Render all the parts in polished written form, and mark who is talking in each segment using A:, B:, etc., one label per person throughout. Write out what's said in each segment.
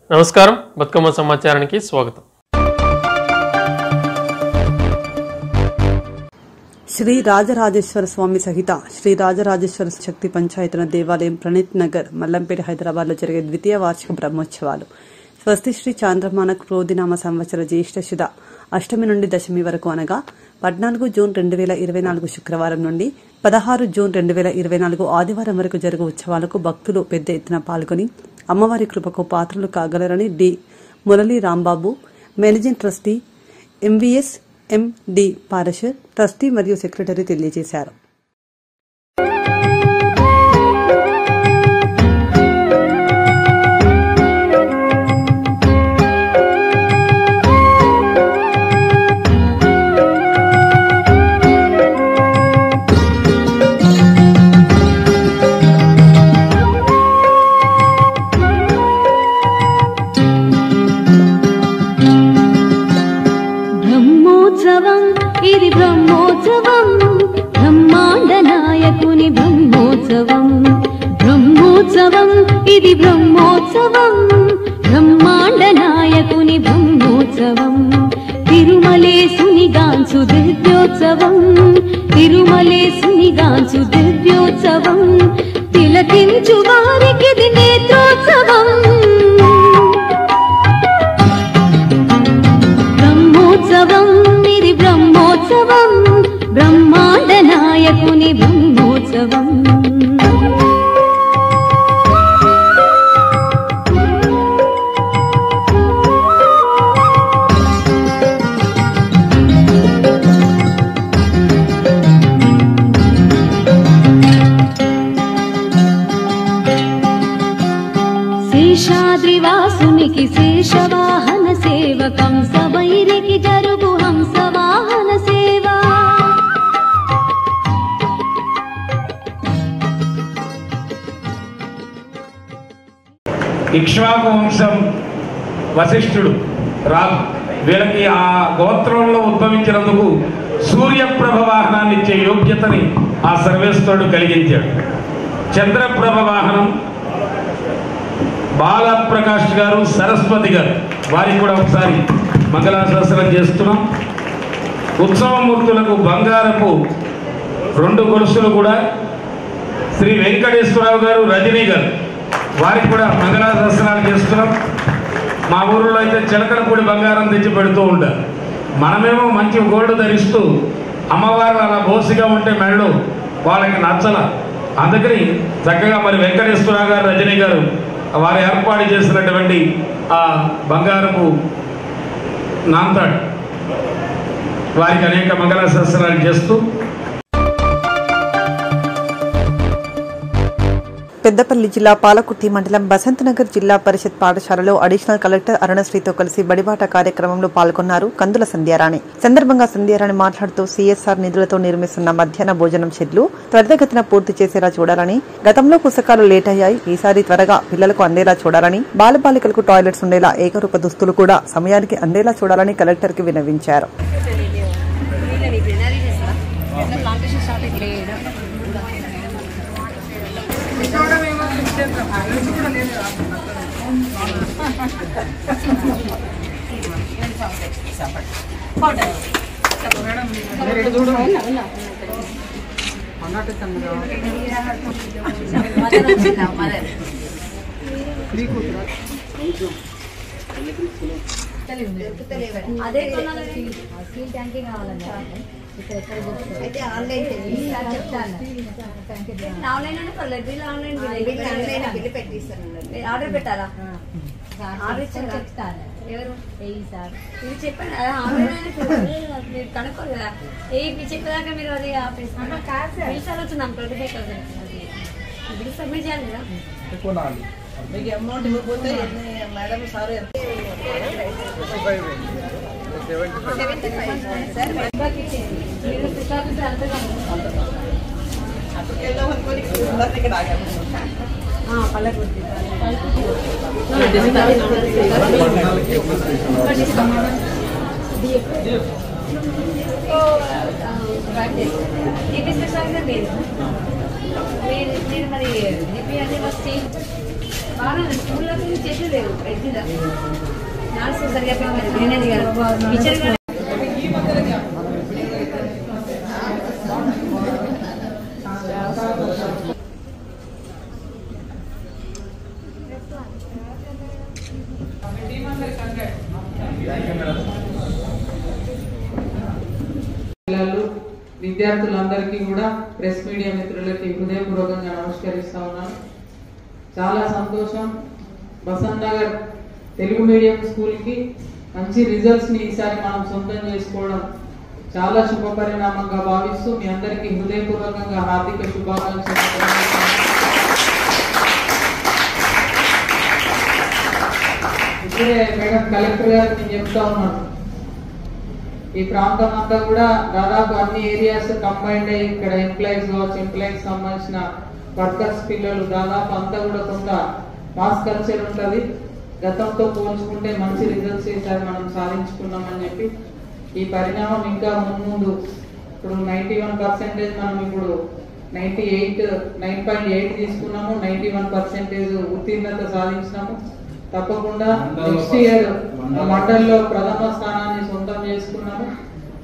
A: నమస్కారం, బతుకమ్మ సమాచారానికి స్వాగతం.
B: శ్రీ రాజరాజేశ్వర స్వామి సహిత శ్రీ రాజరాజేశ్వర శక్తి పంచాయతన దేవాలయం ప్రణీత్ నగర్ మల్లంపేట హైదరాబాద్ లో జరిగే ద్వితీయ వార్షిక బ్రహ్మోత్సవాలు స్వస్తి శ్రీ చాంద్రమాన క్రోధినామ సంవత్సర జ్యేష్ఠ శుద్ధ అష్టమి నుండి దశమి వరకు అనగా 14 జూన్ 2024 శుక్రవారం నుండి 16 జూన్ 2024 ఆదివారం వరకు జరుగు ఉత్సవాలకు భక్తులు పెద్ద ఎత్తున పాల్గొని అమ్మవారి కృపకు పాత్రలు కాగలరని D Murali Rambabu, managing trustee, MVS MD Parashar, trustee మరియు సెక్రటరీ తెలియజేశారు.
C: ఇది బ్రహ్మోత్సవం, బ్రహ్మాండ నాయకుని బ్రహ్మోత్సవం. బ్రహ్మోత్సవం ఇది బ్రహ్మోత్సవం, బ్రహ్మాండ నాయకుని బ్రహ్మోత్సవం. తిరుమలేశుని గాంచు దివ్యోత్సవం, తిరుమలేశుని గాంచు దివ్యోత్సవం. తిలకించు వారికిది నేత్రోత్సవం. బ్రహ్మోత్సవం బ్రహ్మోత్సవం, బ్రహ్మాండ నాయకుని బ్రహ్మోత్సవం. శేషాద్రివాసునికి శేషవాహన సేవకం సవైరికి జరుగు హంసవాహన సేవ.
D: ఇక్ష్వాకు వంశం వశిష్ఠుడు రాజు, వీళ్ళకి ఆ గోత్రంలో ఉద్భవించినందుకు సూర్యప్రభ వాహనాన్ని ఇచ్చే యోగ్యతని ఆ సర్వేశ్వరుడు కలిగించాడు. చంద్రప్రభ వాహనం బాలప్రకాష్ గారు, సరస్వతి గారు, వారికి కూడా ఒకసారి మంగళాశాసనం చేస్తున్నాం. ఉత్సవమూర్తులకు బంగారపు 2 గొలుసులు కూడా శ్రీ వెంకటేశ్వరరావు గారు, రజనీ గారు, వారికి కూడా మంగళాశాసనాలు చేస్తున్నాం. మా ఊరిలో అయితే చిలకడపూడి బంగారం తెచ్చి పెడుతూ ఉంటారు. మనమేమో మంచి గోల్డ్ ధరిస్తూ అమ్మవారు అలా బోసిగా ఉంటే మెళ్ళు వాళ్ళకి నచ్చల. అందుకని చక్కగా మరి వెంకటేశ్వరరావు గారు, రజనీ గారు వారు ఏర్పాటు చేసినటువంటి ఆ బంగారపు నాంతాడు వారికి అనేక మంగళాశాసనాలు చేస్తూ
B: పెద్దపల్లి జిల్లా పాలకుర్తి మండలం బసంతనగర్ జిల్లా పరిషత్ పాఠశాలలో అడిషనల్ కలెక్టర్ అరుణశ్రీతో కలిసి బడిబాట కార్యక్రమంలో పాల్గొన్నారు కందుల సంధ్యారాణి. సందర్భంగా సంధ్యారాణి మాట్లాడుతూ సీఎస్ఆర్ నిధులతో నిర్మిస్తున్న మధ్యాహ్న భోజనం షెడ్లు త్వరితగతిన పూర్తి చేసేలా చూడాలని, గతంలో పుస్తకాలు లేట్ అయ్యాయి, ఈసారి త్వరగా పిల్లలకు అందేలా చూడాలని, బాలబాలికలకు టాయిలెట్స్ ఉండేలా ఏకరూప దుస్తులు కూడా సమయానికి అందేలా చూడాలని కలెక్టర్ కి విన్నవించారు.
C: అదే స్టీల్ ట్యాంకీ కావాలండి. అయితే ఆన్లైన్ చెప్తాను. ఆన్లైన్ అంటే పర్లేదు, బిల్ ఆన్లైన్ బిల్ పెట్టిస్తాను. ఆర్డర్ పెట్టారా? ఆర్డర్ ఇచ్చాను చెప్తాను. ఎవరు సార్ ఇది చెప్పండి. ఆన్లైన్ కనుక్కోరు కదా. మీరు చెప్పేదాకా మీరు అది బిల్ సార్ వచ్చిందాం 25,000 బిల్ సబ్మిట్ చేయాలి కదా. మీకు అమౌంట్ ఇవ్వకపోతే మేడం సార్ మరి స్కూల్లో చెట్లు లేవు నాలుగు సరిగా డ్రైనేజ్ కిచెన్
E: విద్యార్థులందరికీ కూడా ప్రెస్ మీడియా మిత్రులకి హృదయపూర్వకంగా నమస్కరిస్తా ఉన్నాను. చాలా సంతోషం. బసంత్ నగర్ తెలుగు మీడియం స్కూల్ కి మంచి రిజల్ట్స్ ని ఈసారి మనం సొంతం చేసుకోవడం చాలా శుభ పరిణామంగా భావిస్తూ మీ అందరికీ హృదయపూర్వకంగా హార్దిక శుభాకాంక్షలు. ఇప్పుడే మేడం కలెక్టర్ గారికి చెప్తా ఉన్నాను, ఈ ప్రాంతం అంతా కూడా దాదాపు అన్ని ఏరియాస్ కంబైండ్ అయ్యి ఇక్కడ ఎంప్లాయీస్ కావచ్చు, ఎంప్లాయీస్ సంబంధించిన వర్కర్స్ పిల్లలు దాదాపు అంతా కూడా కొంత మాస్ కల్చర్ ఉంటుంది. గతంతో పోల్చుకుంటే మంచి రిజల్ట్స్ ఈసారి మనం సాధించుకున్నామని చెప్పి ఈ పరిణామం ఇంకా ముందు ఇప్పుడు 91% మనం ఇప్పుడు 9.8 తీసుకున్నాము, 91% ఉత్తీర్ణత సాధించినాము. తప్పకుండా నెక్స్ట్ ఇయర్ మండల్లో ప్రథమ స్థానాన్ని సొంతం చేసుకున్నాము.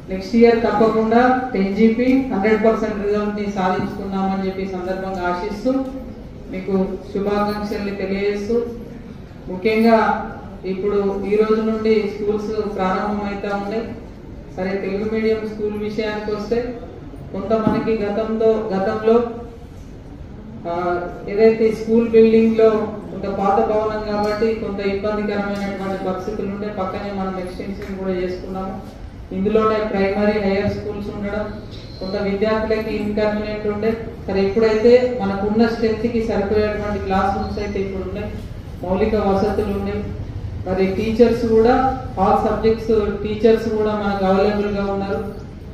E: నెక్స్ట్ ఇయర్ తప్పకుండా 10GP 100% రిజల్ట్ ని సాధించుకున్నామని చెప్పి సందర్భంగా ఆశిస్తూ మీకు శుభాకాంక్షల్ని తెలియజేస్తూ, ముఖ్యంగా ఇప్పుడు ఈ రోజు నుండి స్కూల్స్ ప్రారంభమైతా ఉన్నాయి. సరే, తెలుగు మీడియం స్కూల్ విషయానికి వస్తే కొంత మనకి గతంలో ఏదైతే స్కూల్ బిల్డింగ్ లో కొంత పాత భవనం కాబట్టి కొంత ఇబ్బందికరమైనటువంటి పరిస్థితులు ఉండే, పక్కనే మనం ఎక్స్టెన్షన్ కూడా చేసుకున్నాము. ఇందులోనే ప్రైమరీ హైయర్ స్కూల్స్ ఉండడం కొంత విద్యార్థులకి ఇన్కన్వీనియంట్ ఉండే. సరే, ఇప్పుడైతే మనకున్న స్ట్రెంత్ కి సరిపోయేటువంటి క్లాస్ రూమ్స్ అయితే ఇప్పుడు ఉన్నాయి, మౌలిక వసతులు ఉన్నాయి. మరి టీచర్స్ కూడా ఆల్ సబ్జెక్ట్స్ టీచర్స్ కూడా మనకు అవైలబుల్ గా ఉన్నారు,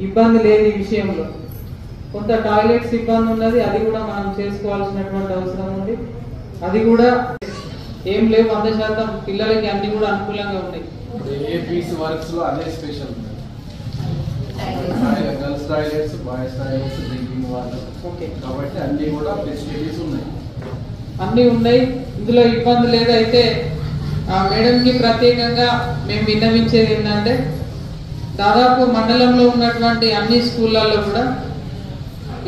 E: ఇబ్బంది లేదు ఈ విషయంలో. కొంత టాయిలెట్స్ ఇబ్బంది ఉన్నది, అది కూడా మనం చేసుకోవాల్సినటువంటి అవసరం ఉంది. అది కూడా ఏం లేవు, 100% పిల్లలకి అన్ని కూడా అనుకూలంగా ఉన్నాయి.
F: వర్క్స్ లో అదే special girls toilets, boys toilets, drinking water,
E: okay,
F: కాబట్టి అన్ని కూడా ఫెసిలిటీస్ ఉన్నాయి,
E: అన్ని ఉన్నాయి, ఇందులో ఇబ్బంది లేదు. అయితే మేడం కి ప్రత్యేకంగా మేము విన్నవించేది ఏంటంటే, దాదాపు మండలంలో ఉన్నటువంటి అన్ని స్కూళ్ళల్లో కూడా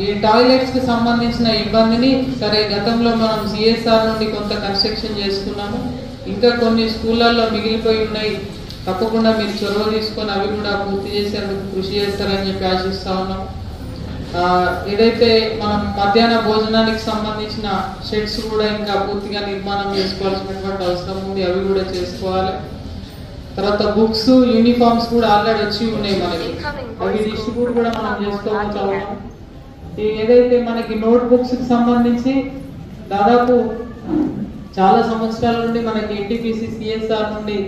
E: ఈ టాయిలెట్స్ కి సంబంధించిన ఇబ్బందిని, సరే గతంలో మనం CSR నుండి కొంత కన్స్ట్రక్షన్ చేసుకున్నాము, ఇంకా కొన్ని స్కూళ్ళల్లో మిగిలిపోయి ఉన్నాయి. తప్పకుండా మీరు చొరవ తీసుకొని అవి కూడా పూర్తి చేసేందుకు కృషి చేస్తారని చెప్పి ఆశిస్తా ఉన్నాం. ఏదైతే మనం మధ్యాహ్న భోజనానికి సంబంధించిన షెడ్స్ కూడా ఇంకా పూర్తిగా నిర్మాణం చేసుకోవాల్సినటువంటి అవసరం ఉంది, అవి కూడా చేసుకోవాలి. తర్వాత బుక్స్, యూనిఫామ్స్ కూడా ఆల్రెడీ వచ్చి ఉన్నాయి మనకి, అవి డిస్ట్రిబ్యూట్ కూడా మనం చేసుకోవచ్చు. ఏదైతే మనకి నోట్ బుక్స్ కి సంబంధించి దాదాపు చాలా సంవత్సరాల నుండి మనకి NTPC CSR నుండి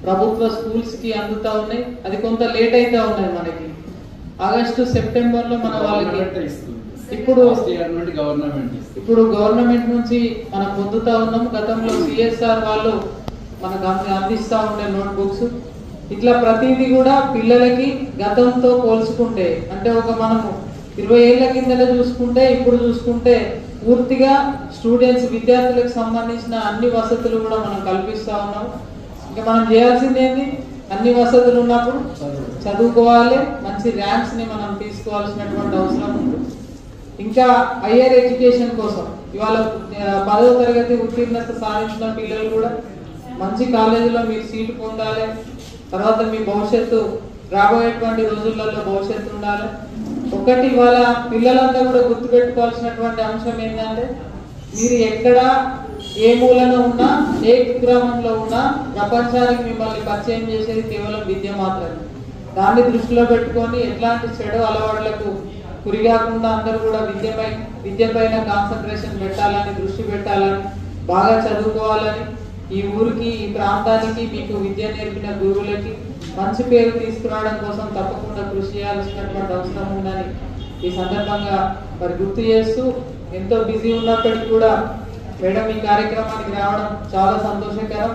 E: ప్రభుత్వ స్కూల్స్ కి అందుతా ఉన్నాయి, అది కొంత లేట్ అయితే ఉన్నాయి. మనకి ఆగస్టు సెప్టెంబర్ లో మన వాళ్ళకి ఇప్పుడు గవర్నమెంట్ నుంచి మనం పొందుతా ఉన్నాం. గతంలో CSR వాళ్ళు మనకు అందిస్తా ఉండే నోట్ బుక్స్. ఇట్లా ప్రతిదీ కూడా పిల్లలకి గతంతో పోల్చుకుంటే, అంటే ఒక మనము 20 ఏళ్ల కింద చూసుకుంటే ఇప్పుడు చూసుకుంటే పూర్తిగా స్టూడెంట్స్ విద్యార్థులకు సంబంధించిన అన్ని వసతులు కూడా మనం కల్పిస్తా ఉన్నాం. ఇంకా మనం చేయాల్సింది ఏంటి, అన్ని వసతులు ఉన్నప్పుడు చదువుకోవాలి, మంచి ర్యాంక్స్ ని మనం తీసుకోవాల్సినటువంటి అవసరం ఉంది. ఇంకా హైయర్ ఎడ్యుకేషన్ కోసం ఇవాళ 10వ తరగతి ఉత్తీర్ణత సాధించిన పిల్లలు కూడా మంచి కాలేజీలో మీరు సీటు పొందాలి. తర్వాత మీ భవిష్యత్తు రాబోయేటువంటి రోజులలో భవిష్యత్తు ఉండాలి. ఒకటి ఇవాళ పిల్లలంతా కూడా గుర్తుపెట్టుకోవాల్సినటువంటి అంశం ఏంటంటే, మీరు ఎక్కడ ఏ మూలన ఉన్నా, ఏ కుగ్రామంలో ఉన్నా ప్రపంచానికి మిమ్మల్ని పరిచయం చేసేది కేవలం విద్య మాత్రమే. దాన్ని దృష్టిలో పెట్టుకొని ఎట్లాంటి చెడు అలవాట్లకు గురికాకుండా అందరూ కూడా విద్య పైన కాన్సన్ట్రేషన్ పెట్టాలని, దృష్టి పెట్టాలని, బాగా చదువుకోవాలని, ఈ ఊరికి ఈ ప్రాంతానికి మీకు విద్య నేర్పిన గురువులకి మంచి పేరు తీసుకురావడం కోసం తప్పకుండా కృషి చేయాల్సినటువంటి అవసరం ఉందని ఈ సందర్భంగా మరి గుర్తు చేస్తూ, ఎంతో బిజీ ఉన్నప్పటికీ కూడా మేడం ఈ కార్యక్రమానికి రావడం చాలా సంతోషకరం.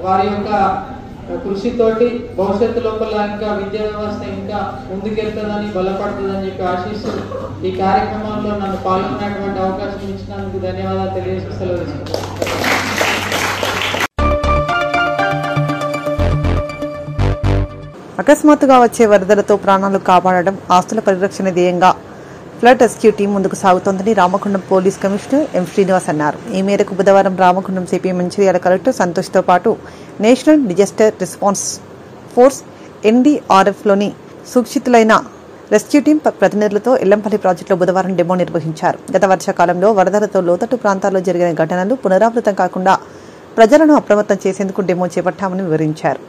E: వారి యొక్క కృషితోటి భవిష్యత్తు లోపల ఇంకా విద్యా వ్యవస్థ ఇంకా ముందుకెళ్తుందని, బలపడుతుందని చెప్పి ఆశిస్తూ ఈ కార్యక్రమంలో నన్ను పాల్గొనేటువంటి అవకాశం ఇచ్చినందుకు ధన్యవాదాలు తెలియజేస్తూ సెలవు తీసుకుంటాను.
B: అకస్మాత్తుగా వచ్చే వరదలతో ప్రాణాలు కాపాడడం, ఆస్తుల పరిరక్షణ ధ్యేయంగా ఫ్లడ్ రెస్క్యూ టీం ముందుకు సాగుతోందని Ramagundam police commissioner M Srinivas అన్నారు. ఈ మేరకు బుధవారం రామగుండం సిపి మంచిర్యాల కలెక్టర్ సంతోష్తో పాటు నేషనల్ డిజాస్టర్ రెస్పాన్స్ ఫోర్స్ NDRFలోని సురక్షితులైన రెస్క్యూ టీం ప్రతినిధులతో ఎల్లంపల్లి ప్రాజెక్టులో బుధవారం డెమో నిర్వహించారు. గత వర్షాకాలంలో వరదలతో లోతట్టు ప్రాంతాల్లో జరిగిన ఘటనలు పునరావృతం కాకుండా ప్రజలను అప్రమత్తం చేసేందుకు డెమో చేపట్టామని వివరించారు.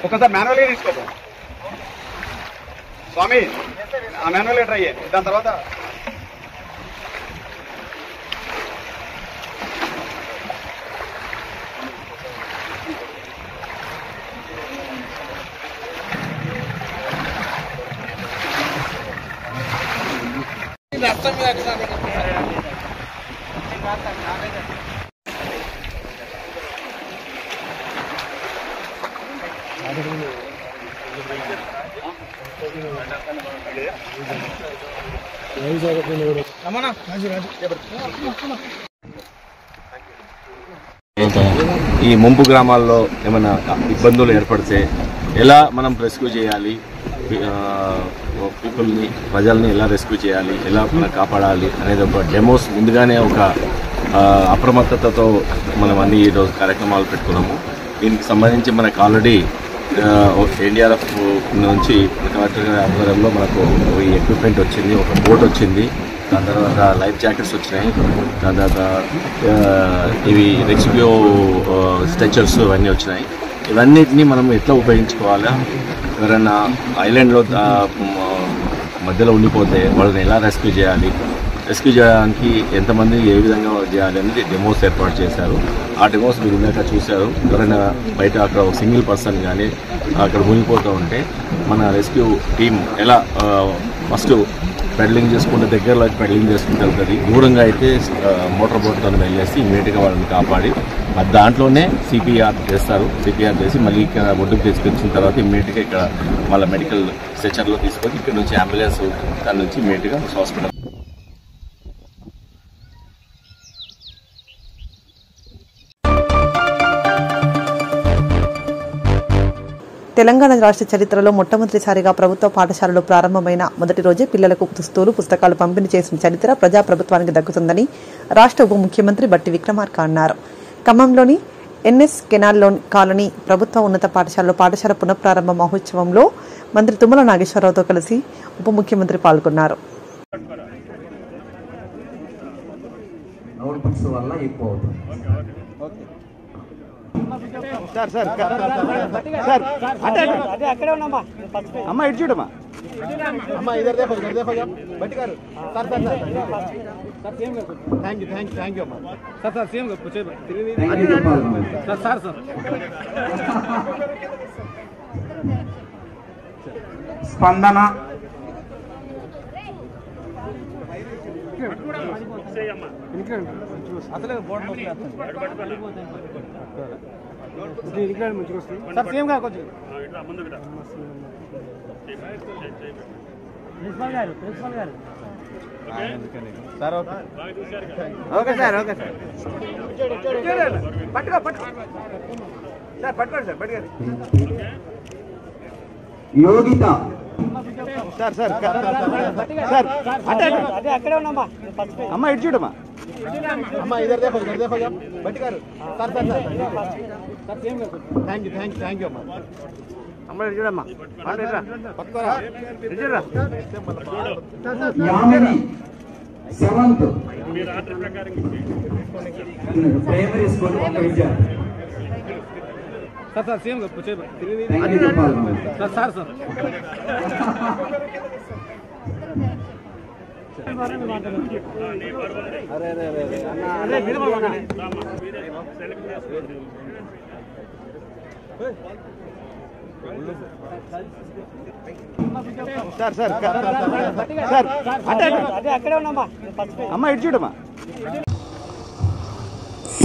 G: ఒకసారి మాన్యువల్గా తీసుకో స్వామి, ఆ మాన్యువల్గా ట్రై చేయి. దాని తర్వాత
H: ఈ ముంపు గ్రామాల్లో ఏమైనా ఇబ్బందులు ఏర్పడితే ఎలా మనం రెస్క్యూ చేయాలి, పీపుల్ని ప్రజల్ని ఎలా రెస్క్యూ చేయాలి, ఎలా మనం కాపాడాలి అనేది ఒక డెమోస్ ముందుగానే ఒక అప్రమత్తతతో మనం అన్ని ఈరోజు కార్యక్రమాలు పెట్టుకున్నాము. దీనికి సంబంధించి మనకు ఆల్రెడీ NDRF నుంచి కలెక్టర్ గారి ఆధ్వర్యంలో మనకు ఈ ఎక్విప్మెంట్ వచ్చింది, ఒక బోట్ వచ్చింది, దాని తర్వాత లైఫ్ జాకెట్స్ వచ్చినాయి, దాని తర్వాత ఇవి రెస్క్యూ స్ట్రెచర్స్ ఇవన్నీ వచ్చినాయి. ఇవన్నిటినీ మనం ఎట్లా ఉపయోగించుకోవాలా, ఎవరైనా ఐలాండ్లో మధ్యలో ఉండిపోతే వాళ్ళని ఎలా రెస్క్యూ చేయాలి, రెస్క్యూ చేయడానికి ఎంతమంది ఏ విధంగా చేయాలి అనేది డెమోస్ ఏర్పాటు చేశారు. ఆ డెమోస్ మీరు ఇందాక చూశారు. ఎవరైనా బయట అక్కడ ఒక సింగిల్ పర్సన్ కానీ అక్కడ మునిగిపోతూ ఉంటే మన రెస్క్యూ టీం ఎలా ఫస్ట్ పెడలింగ్ చేసుకుంటే దగ్గరలో పెడలింగ్ చేసుకుంటూ వెళ్తుంది, దూరంగా అయితే మోటార్ బోట్తో వెళ్ళేసి ఇమీడియట్గా వాళ్ళని కాపాడి దాంట్లోనే CPR చేస్తారు. CPR చేసి మళ్ళీ ఇక్కడ ఒడ్డుకు తీసుకొచ్చిన తర్వాత ఇమీడియట్గా ఇక్కడ మళ్ళీ మెడికల్ స్ట్రెచర్లో తీసుకొని ఇక్కడ నుంచి అంబులెన్స్ దాని నుంచి ఇమీడియట్గా హాస్పిటల్.
B: తెలంగాణ రాష్ట్ర చరిత్రలో మొట్టమొదటిసారిగా ప్రభుత్వ పాఠశాలలో ప్రారంభమైన మొదటి రోజే పిల్లలకు దుస్తులు, పుస్తకాలు పంపిణీ చేసిన చరిత్ర ప్రజాప్రభుత్వానికి దక్కుతుందని రాష్ట్ర ఉప ముఖ్యమంత్రి బట్టి విక్రమార్క అన్నారు. ఖమ్మంలోని NS కెనాల్ కాలనీ ప్రభుత్వ ఉన్నత పాఠశాలలో పాఠశాల పునఃప్రారంభ మహోత్సవంలో మంత్రి తుమ్మల నాగేశ్వరరావుతో కలిసి ఉప ముఖ్యమంత్రి పాల్గొన్నారు.
G: సార్ సార్ సార్ అక్కడే ఉన్నామా అమ్మ, ఇటు చూడమ్మా అమ్మ, ఇద్దరు దేఖో బట్టి గారు. Sir sir sir thank you అమ్మా. Sir same sir sir sir Spandana అసలే బోర్డు సార్ సేమ్ గా కొంచెం ఓకే సార్ ఓకే సార్ పట్టుకో సార్ పట్టుకోండి సార్ పట్టుకోండి
I: యోగిత
G: సార్ సార్ సార్ అదే అక్కడే ఉన్నామ్మా అమ్మ ఇటు చూడమ్మా అమ్మ ఇద్దరు దేఖో బట్టిగారు sir sir sir thank you అమ్మా అమ్మ ఇటు చూడమ్మా పట్టుకోరా ఇటు చూడరా
I: యామిని సెవెంత్ ప్రైమరీ స్కూల్ ఒక విద్యార్థి
G: sir same sir sir sir sir sir అదే అక్కడే ఉన్నామ్మా అమ్మ ఇటు చూడమ్మా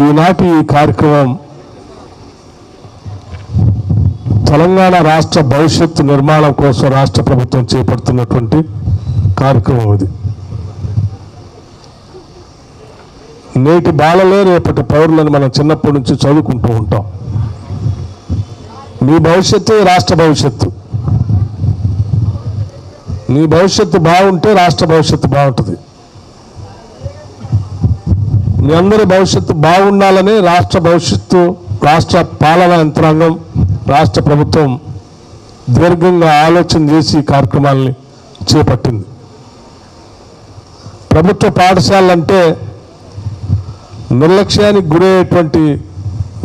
J: ఈనాటి ఈ కార్యక్రమం తెలంగాణ రాష్ట్ర భవిష్యత్తు నిర్మాణం కోసం రాష్ట్ర ప్రభుత్వం చేపడుతున్నటువంటి కార్యక్రమం ఇది. నేటి బాలలే రేపటి పౌరులని మనం చిన్నప్పటి నుంచి చదువుకుంటూ ఉంటాం. నీ భవిష్యత్తు రాష్ట్ర భవిష్యత్తు. నీ భవిష్యత్తు బాగుంటే రాష్ట్ర భవిష్యత్తు బాగుంటుంది. మీ అందరి భవిష్యత్తు బాగుండాలని రాష్ట్ర భవిష్యత్తు, రాష్ట్ర పాలనా యంత్రాంగం, రాష్ట్ర ప్రభుత్వం దీర్ఘంగా ఆలోచన చేసి ఈ కార్యక్రమాలని చేపట్టింది. ప్రభుత్వ పాఠశాలంటే నిర్లక్ష్యానికి గురయ్యేటువంటి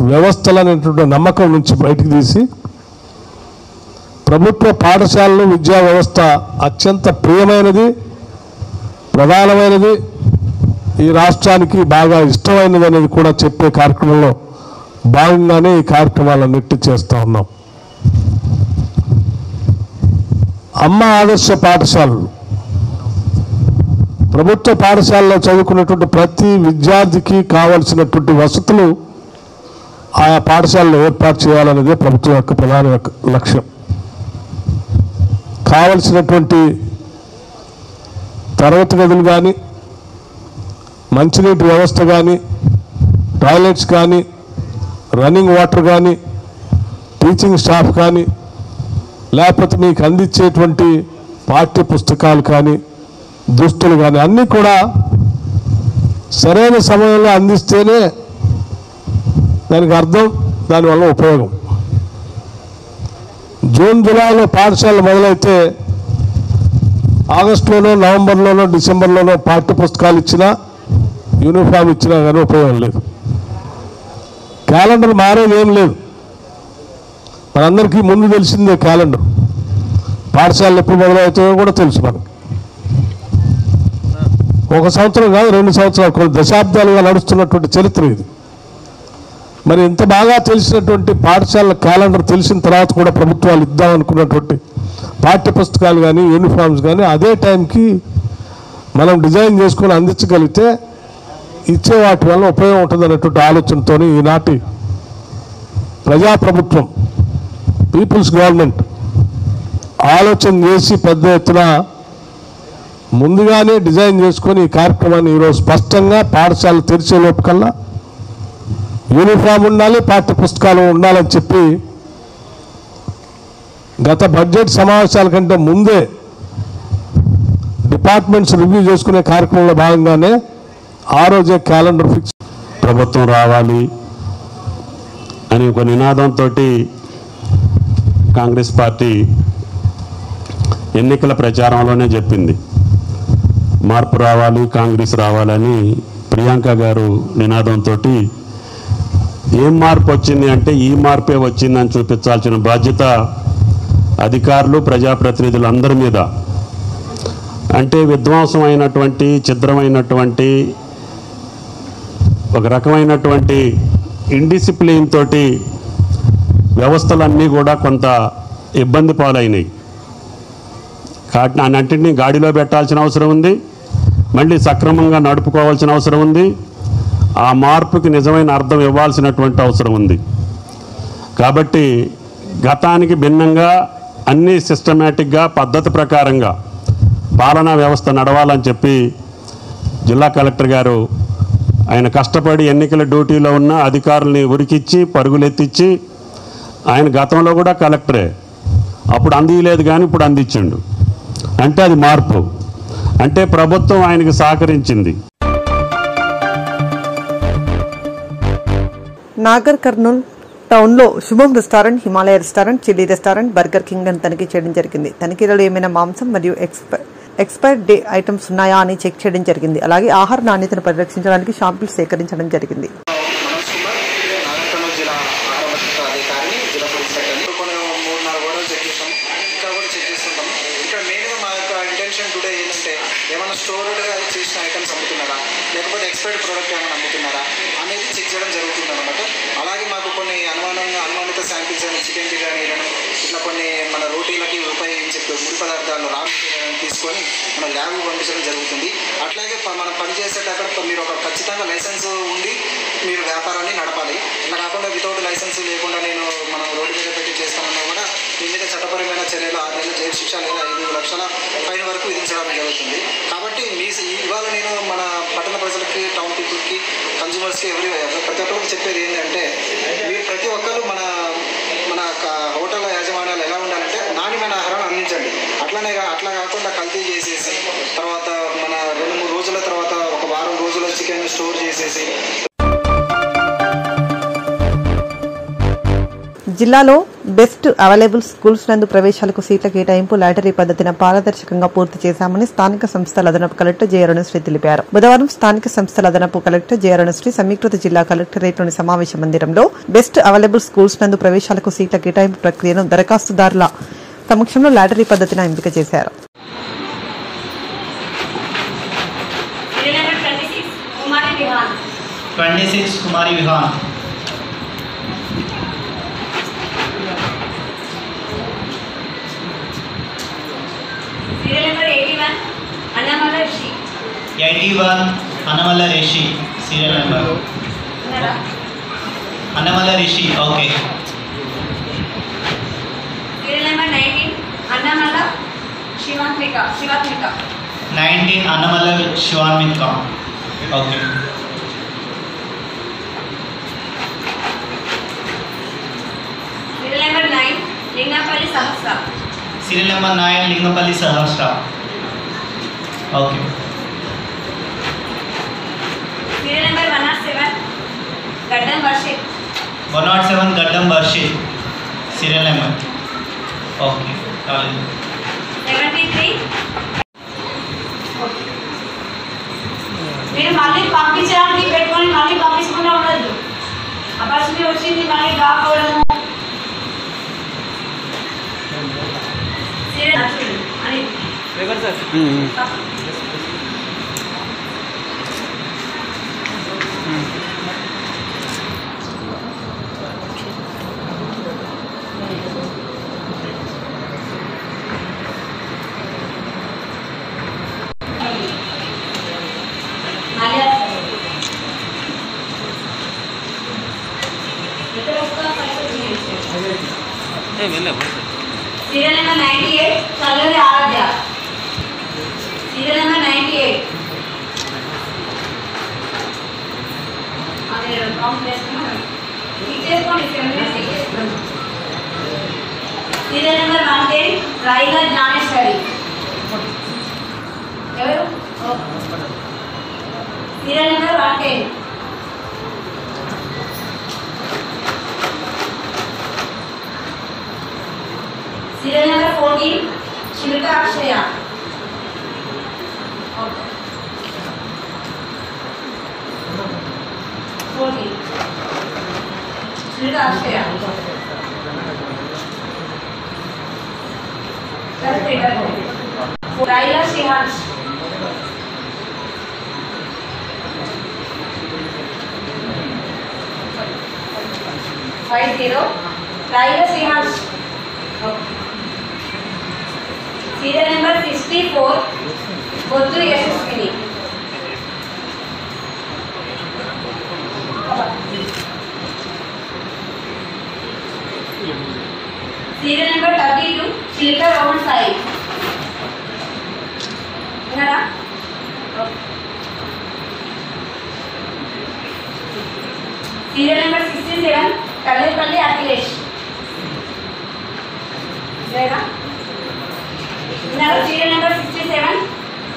J: వ్యవస్థలనేటువంటి నమ్మకం నుంచి బయటికి తీసి ప్రభుత్వ పాఠశాలలు, విద్యా వ్యవస్థ అత్యంత ప్రియమైనది, ప్రధానమైనది, ఈ రాష్ట్రానికి బాగా ఇష్టమైనది అనేది కూడా చెప్పే కార్యక్రమంలో భాగంగానే ఈ కార్యక్రమాలన్నిటి చేస్తూ ఉన్నాం. అమ్మ ఆదర్శ పాఠశాలలు, ప్రభుత్వ పాఠశాలలో చదువుకున్నటువంటి ప్రతి విద్యార్థికి కావలసినటువంటి వసతులు ఆయా పాఠశాలలో ఏర్పాటు చేయాలనేదే ప్రభుత్వం యొక్క ప్రధాన లక్ష్యం. కావలసినటువంటి తరగతి గదులు కానీ, మంచినీటి వ్యవస్థ కానీ, టాయిలెట్స్ కానీ, రన్నింగ్ వాటర్ కానీ, టీచింగ్ స్టాఫ్ కానీ, లేకపోతే మీకు అందించేటువంటి పాఠ్య పుస్తకాలు కానీ, దుస్తులు కానీ అన్నీ కూడా సరైన సమయంలో అందిస్తేనే దానికి అర్థం, దానివల్ల ఉపయోగం. జూన్ జూలైలో పాఠశాలలు మొదలైతే ఆగస్టులోనో, నవంబర్లోనో, డిసెంబర్లోనో పాఠ్య పుస్తకాలు ఇచ్చినా, యూనిఫామ్ ఇచ్చినా కానీ ఉపయోగం లేదు. క్యాలెండర్ మారేది ఏం లేదు. మనందరికీ ముందు తెలిసిందే క్యాలెండర్. పాఠశాలలు ఎప్పుడు మొదలవుతాయో కూడా తెలుసు మనకు. ఒక సంవత్సరం కాదు, 2 సంవత్సరాలు, కొన్ని దశాబ్దాలుగా నడుస్తున్నటువంటి చరిత్ర ఇది. మరి ఇంత బాగా తెలిసినటువంటి పాఠశాలల క్యాలెండర్ తెలిసిన తర్వాత కూడా ప్రభుత్వాలు ఇద్దామనుకున్నటువంటి పాఠ్య పుస్తకాలు కానీ, యూనిఫామ్స్ కానీ అదే టైంకి మనం డిజైన్ చేసుకొని అందించగలిగితే ఇచ్చే వాటి వల్ల ఉపయోగం ఉంటుంది అనేటువంటి ఆలోచనతో ఈనాటి ప్రజాప్రభుత్వం, పీపుల్స్ గవర్నమెంట్ ఆలోచన చేసి పెద్ద ఎత్తున ముందుగానే డిజైన్ చేసుకొని ఈ కార్యక్రమాన్ని ఈరోజు స్పష్టంగా పాఠశాలలు తెరిచే లోపుకల్లా యూనిఫామ్ ఉండాలి, పాఠ్య పుస్తకాలు ఉండాలని చెప్పి గత బడ్జెట్ సమావేశాల కంటే ముందే డిపార్ట్మెంట్స్ రివ్యూ చేసుకునే కార్యక్రమంలో భాగంగానే ఆ రోజే క్యాలెండర్ ఫిక్స్.
K: ప్రభుత్వం రావాలి అని ఒక నినాదంతో కాంగ్రెస్ పార్టీ ఎన్నికల ప్రచారంలోనే చెప్పింది, మార్పు రావాలి, కాంగ్రెస్ రావాలని. ప్రియాంక గారు నినాదంతో ఏం మార్పు వచ్చింది అంటే ఈ మార్పే వచ్చిందని చూపించాల్సిన బాధ్యత అధికారులు, ప్రజాప్రతినిధులు అందరి మీద. అంటే విధ్వంసమైనటువంటి, ఛిద్రమైనటువంటి, ఒక రకమైనటువంటి ఇండిసిప్లిన్ తోటి వ్యవస్థలన్నీ కూడా కొంత ఇబ్బంది పాలైనాయి. కాబట్టి అన్నింటినీ గాడిలో పెట్టాల్సిన అవసరం ఉంది, మళ్ళీ సక్రమంగా నడుపుకోవాల్సిన అవసరం ఉంది, ఆ మార్పుకి నిజమైన అర్థం ఇవ్వాల్సినటువంటి అవసరం ఉంది. కాబట్టి గతానికి భిన్నంగా అన్నీ సిస్టమేటిక్గా, పద్ధతి ప్రకారంగా పాలనా వ్యవస్థ నడవాలని చెప్పి జిల్లా కలెక్టర్ గారు ఆయన కష్టపడి ఎన్నికల డ్యూటీలో ఉన్న అధికారుల్ని ఉరికిచ్చి పరుగులెత్తిచ్చి, ఆయన గతంలో కూడా కలెక్టరే, అప్పుడు అందియలేదు కానీ ఇప్పుడు అందించిండు. అంటే అది మార్పు, అంటే ప్రభుత్వం ఆయనకి సహకరించింది.
B: నాగర్ కర్నూల్ టౌన్లో శుభం restaurant, Himalaya restaurant, chilli restaurant, burger king అని తనిఖీ చేయడం జరిగింది. తనిఖీలలో ఏమైనా మాంసం మరియు ఎక్స్పైర్డ్ డే ఐటమ్స్ ఉన్నాయా అని చెక్ చేయడం జరిగింది. అలాగే ఆహార నాణ్యతను పరిరక్షించడానికి శాంపిల్ సేకరించడం జరిగింది.
L: స్టోర్డ్గా చేసిన ఐటమ్స్ అమ్ముతున్నారా, లేకపోతే ఎక్స్పైర్డ్ ప్రోడక్ట్ ఏమైనా అమ్ముతున్నారా అనేది చెక్ చేయడం జరుగుతుంది అనమాట. అలాగే మాకు కొన్ని అనుమానిత శాంపిల్స్ అని చికెన్ బిర్యానీ ఇట్లా కొన్ని మన రోటీలకి ఉపయోగించే ముడి పదార్థాలు రా తీసుకొని మన ల్యాబ్కి పంపించడం జరుగుతుంది. అట్లాగే మనం పనిచేసేటక్కడ మీరు ఒక ఖచ్చితంగా లైసెన్స్ ఉండి మీరు వ్యాపారాన్ని నడపాలి. ఇలా కాకుండా వితౌట్ లైసెన్స్ లేకుండా మనం రోడ్డు మీద పెట్టి చేస్తామన్నా కూడా మీ మీద చట్టపరమైన చర్యలు 6 నెలల జైలు శిక్ష లేదా 5 లక్షల ఫైన్ వరకు విధించడం జరుగుతుంది. కాబట్టి ఇవాళ నేను మన పట్టణ ప్రజలకి, టౌన్ పీపుల్కి, కన్జ్యూమర్స్కి ప్రతి ఒక్కరికి చెప్పేది ఏంటంటే, మీరు ప్రతి ఒక్కరు మన హోటల్ యాజమాన్యాలు ఎలా ఉండాలంటే నాణ్యమైన ఆహారాన్ని అందించండి. అట్లా కాకుండా కల్తీ చేసేసి తర్వాత మన 2-3 రోజుల తర్వాత ఒక వారం రోజుల చికెన్ స్టోర్ చేసేసి.
B: జిల్లాలో బెస్ట్ అవైలబుల్ స్కూల్స్ నందు ప్రవేశాలకు సీట్ల కేటాయింపు లాటరీ పద్ధతిన పారదర్శకంగా పూర్తి చేశామని స్థానిక సంస్థల అదనపు కలెక్టర్ జె అరుణశ్రీ తెలిపారు. బుధవారం స్థానిక సంస్థల అదనపు కలెక్టర్ జె అరుణశ్రీ సమీకృత జిల్లా కలెక్టరేట్లోని సమావేశ మందిరంలో బెస్ట్ అవైలబుల్ స్కూల్స్ నందు ప్రవేశాలకు సీట్ల కేటాయింపు ప్రక్రియను దరఖాస్తుదారుల సమక్షంలో లాటరీ పద్ధతిన ఎంపిక చేశారు.
C: Serial number 81, Annamala Rishi.
M: 81, Annamala Rishi. Serial number. Annamala Rishi, okay.
C: Serial number 19, Annamala Shivatmika.
M: 19, Annamala Shivatmika. Okay.
C: Serial number 9, Lingapalli Sahasra.
M: Serial number 9, Lingapalli Sahasra. Okay.
C: Serial number 107, Gaddam Varshit.
M: 107, Gaddam Varshit. Serial number. Okay.
C: 73. మీరు మళ్ళీ పంపించడానికి పెట్టుకొని మళ్ళీ పంపించకుండా ఉండదు. ఆ పరిస్థితి వచ్చింది, మళ్ళీ డ్రాప్ అవ్వడము అని. Serial number 98, Chalari Aradhya. Serial number 98. అదే కౌంట్ చేస్తున్నాను. ఇది చేసుకోండి 76. Serial number 110, Raiga Jnaneshwari. ఎవరు? Serial number 110. Serial number 14, Shilpa Akshaya. Okay. 14. Shilpa Akshaya. Correct. Raila Shihansh. Raila Shihansh. Okay. Serial number 64, Bottu Yashaswini. Serial number 32, Shilpa Roman Sai. ఉన్నారా? Serial number 67 Kallepalli Akhilesh. లేరా? ఉన్నారా? Serial number 67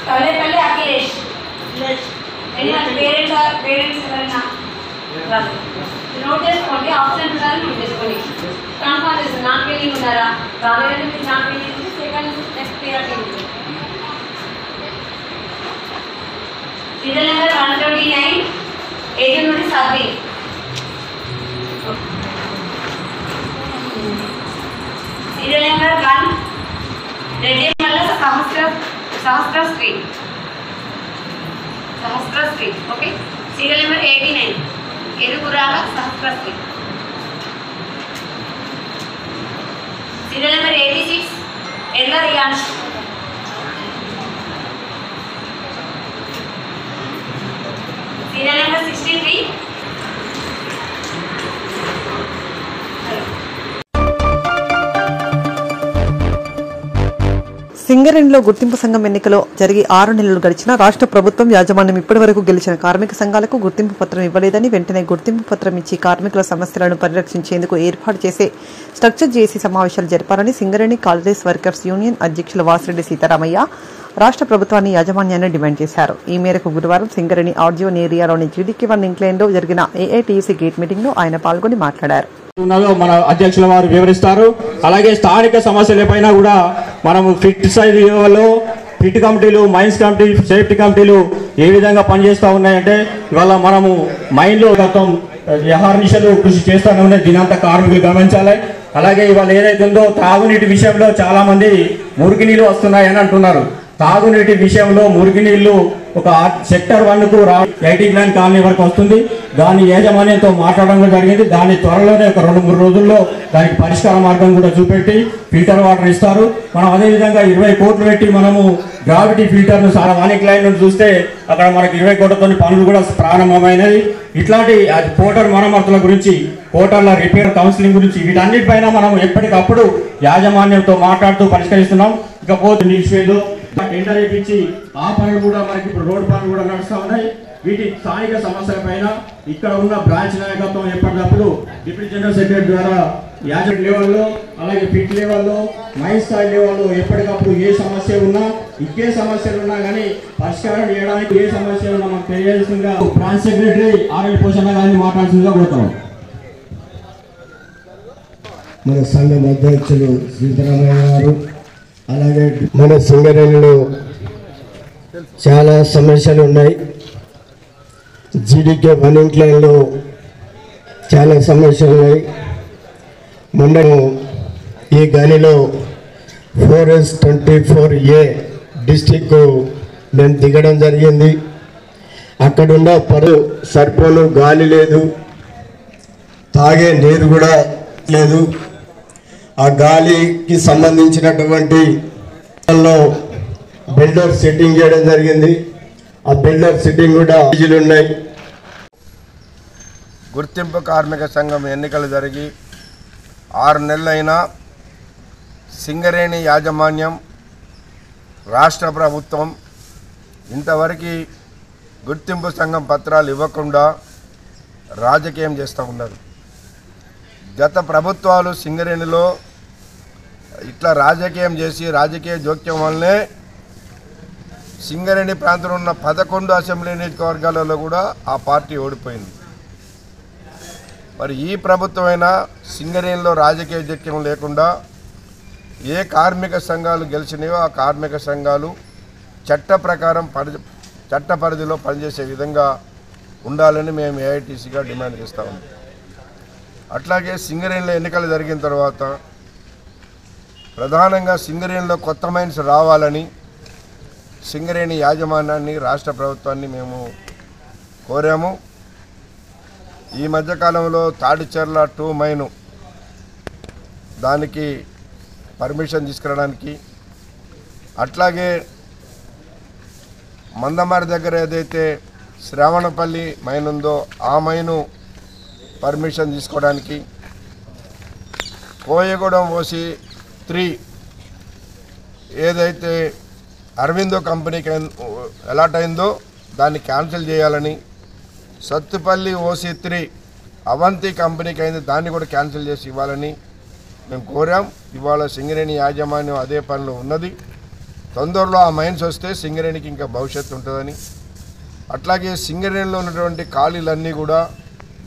C: Kallepalli Akhilesh. Parents ఎవరైనా note చేసుకోండి. Option ఉన్నారని note చేసుకోండి. Confirm చేస్తుంది. Non పేలింగ్ ఉన్నారా? రాలేదంటే మీరు నాన్ పేలింగ్ ఉంది. సెకండ్ నెక్స్ట్ పీరియడ్ ఉంది. సీరియల్ నెంబర్ 129 18 నుండి 7. సీరియల్ నెంబర్ 1 రెడ్డి మల్ల సహస్ర స్ట్రీట్. ఓకే. సీరియల్ నెంబర్ 89 ఎరుగురాల సహస్ర street. Serial number 86 ఎర్ల రియాన్స్. Serial number 63
B: సింగరేణిలో గుర్తింపు సంఘం ఎన్నికలో జరిగి 6 నెలలు గడిచినా రాష్ట్ర ప్రభుత్వం యాజమాన్యం ఇప్పటి వరకు గెలిచిన కార్మిక సంఘాలకు గుర్తింపు పత్రం ఇవ్వలేదని, వెంటనే గుర్తింపు పత్రం ఇచ్చి కార్మికుల సమస్యలను పరిరక్షించేందుకు ఏర్పాటు చేసే స్ట్రక్చర్ జేసీ సమావేశాలు జరపాలని సింగరేణి కాలరీస్ వర్కర్స్ యూనియన్ అధ్యక్షులు వాసిరెడ్డి సీతారామయ్య రాష్ట్ర ప్రభుత్వాన్ని యాజమాన్యాన్ని డిమాండ్ చేశారు. ఈ మేరకు గురువారం సింగరేణి ఆర్జీవన్ ఏరియాలోని GDK1 ఇంక్లైన్లో జరిగిన ఏఐటీయూసీ గేట్ మీటింగ్లో ఆయన పాల్గొని మాట్లాడారు.
N: మన అధ్యక్షుల వారు వివరిస్తారు. అలాగే స్థానిక సమస్యలపైన కూడా మనము ఫిట్ సైజ్ లెవెల్లో ఫిట్ కమిటీలు, మైన్స్ కమిటీ, సేఫ్టీ కమిటీలు ఏ విధంగా పనిచేస్తూ ఉన్నాయంటే ఇవాళ మనము మైన్లో గతం యహార్నిశలు కృషి చేస్తూనే ఉన్నాయి. దీనంతా కార్మికులు గమనించాలి. అలాగే ఇవాళ ఏదైతే ఉందో తాగునీటి విషయంలో చాలా మంది మురికి నీళ్ళు వస్తున్నాయని అంటున్నారు. తాగునీటి విషయంలో మురికి నీళ్లు ఒక సెక్టర్ 1కు ఐటీ గ్లాండ్ కాలనీ వరకు వస్తుంది. దాని యాజమాన్యంతో మాట్లాడడం జరిగింది. దాని త్వరలోనే ఒక 2-3 రోజుల్లో దానికి పరిష్కార మార్గం కూడా చూపెట్టి ఫిల్టర్ వాటర్ ఇస్తారు. మనం అదేవిధంగా 20 కోట్లు పెట్టి మనము గ్రావిటీ ఫిల్టర్ను వానిక్ లైన్ నుండి చూస్తే అక్కడ మనకి 20 కోట్లతో పనులు కూడా ప్రారంభమైనది. ఇట్లాంటి పోర్టల్ మరమ్మతుల గురించి, పోర్టల్ల రిపేర్ కౌన్సిలింగ్ గురించి వీటన్నిటిపైన మనం ఎప్పటికప్పుడు యాజమాన్యంతో మాట్లాడుతూ పరిష్కరిస్తున్నాం. ఇకపోతే నిలిచిపోయిందో టెండర్ వేయించి ఆ పనులు కూడా మనకి ఇప్పుడు రోడ్డు పనులు కూడా నడుస్తూ ఉన్నాయి. వీటి స్థానిక సమస్యల పైన ఇక్కడ ఉన్న బ్రాంచ్ నాయకత్వం ఎప్పటికప్పుడు డిప్యూటీ జనరల్ సెక్రటరీ ద్వారా యాజెంట్ లెవెల్లో, అలాగే ఫిట్ లెవెల్లో, మైన్ స్థాయి లెవెల్లో ఎప్పటికప్పుడు ఏ సమస్య ఉన్నా, ఇంకే సమస్యలు ఉన్నా కానీ పరిష్కారం చేయడానికి ఏ సమస్య ఉన్నా మనకు తెలియజేస్తుందిగా బ్రాంచ్ సెక్రటరీ ఆర్ఎల్ పోషణ గారిని మాట్లాడుతుందిగా కోరుతాం.
O: మన సంఘం అధ్యక్షులు సీతారామయ్య గారు, అలాగే మన సింగరేణిలో చాలా సమస్యలు ఉన్నాయి. GDK1 ఇంక్లైన్లో చాలా సమస్యలు ఉన్నాయి. మొన్న ఈ గనిలో 4S24A డిస్టిక్ మేము దిగడం జరిగింది. అక్కడున్న సరిపోను గాలి లేదు, తాగే నీరు కూడా లేదు. ఆ గాలికి సంబంధించినటువంటి బిల్డర్ సెట్టింగ్ చేయడం జరిగింది. ఆ బిల్డర్ సెట్టింగ్ కూడా ఉన్నాయి.
P: గుర్తింపు కార్మిక సంఘం ఎన్నికలు జరిగి 6 నెలలైనా సింగరేణి యాజమాన్యం, రాష్ట్ర ప్రభుత్వం ఇంతవరకు గుర్తింపు సంఘం పత్రాలు ఇవ్వకుండా రాజకీయం చేస్తూ ఉన్నారు. గత ప్రభుత్వాలు సింగరేణిలో ఇట్లా రాజకీయం చేసి రాజకీయ జోక్యం వల్లనే సింగరేణి ప్రాంతంలో ఉన్న 11 అసెంబ్లీ నియోజకవర్గాలలో కూడా ఆ పార్టీ ఓడిపోయింది. మరి ఈ ప్రభుత్వమైనా సింగరేణిలో రాజకీయ జోక్యం లేకుండా ఏ కార్మిక సంఘాలు గెలిచినాయో ఆ కార్మిక సంఘాలు చట్ట ప్రకారం చట్ట పరిధిలో పనిచేసే విధంగా ఉండాలని మేము ఏఐటీసీగా డిమాండ్ చేస్తూ ఉన్నాం. అట్లాగే సింగరేణిలో ఎన్నికలు జరిగిన తర్వాత ప్రధానంగా సింగరేణిలో కొత్త మైన్స్ రావాలని సింగరేణి యాజమాన్యాన్ని, రాష్ట్ర ప్రభుత్వాన్ని మేము కోరాము. ఈ మధ్యకాలంలో తాడిచెర్ల 2 మైను దానికి పర్మిషన్ తీసుకురావడానికి, అట్లాగే మందమారి దగ్గర ఏదైతే శ్రావణపల్లి మైన్ ఉందో ఆ మైను పర్మిషన్ తీసుకోవడానికి, కోయగూడెం ఓసి 3 ఏదైతే అరవిందో కంపెనీకి అలాట్ అయిందో దాన్ని క్యాన్సిల్ చేయాలని, సత్తుపల్లి OC3 అవంతి కంపెనీకి అయింది దాన్ని కూడా క్యాన్సిల్ చేసి ఇవ్వాలని మేము కోరాం. ఇవాళ సింగరేణి యాజమాన్యం అదే పనిలో ఉన్నది. తొందరలో ఆ మైన్స్ వస్తే సింగరేణికి ఇంకా భవిష్యత్తు ఉంటుందని, అట్లాగే సింగరేణిలో ఉన్నటువంటి ఖాళీలన్నీ కూడా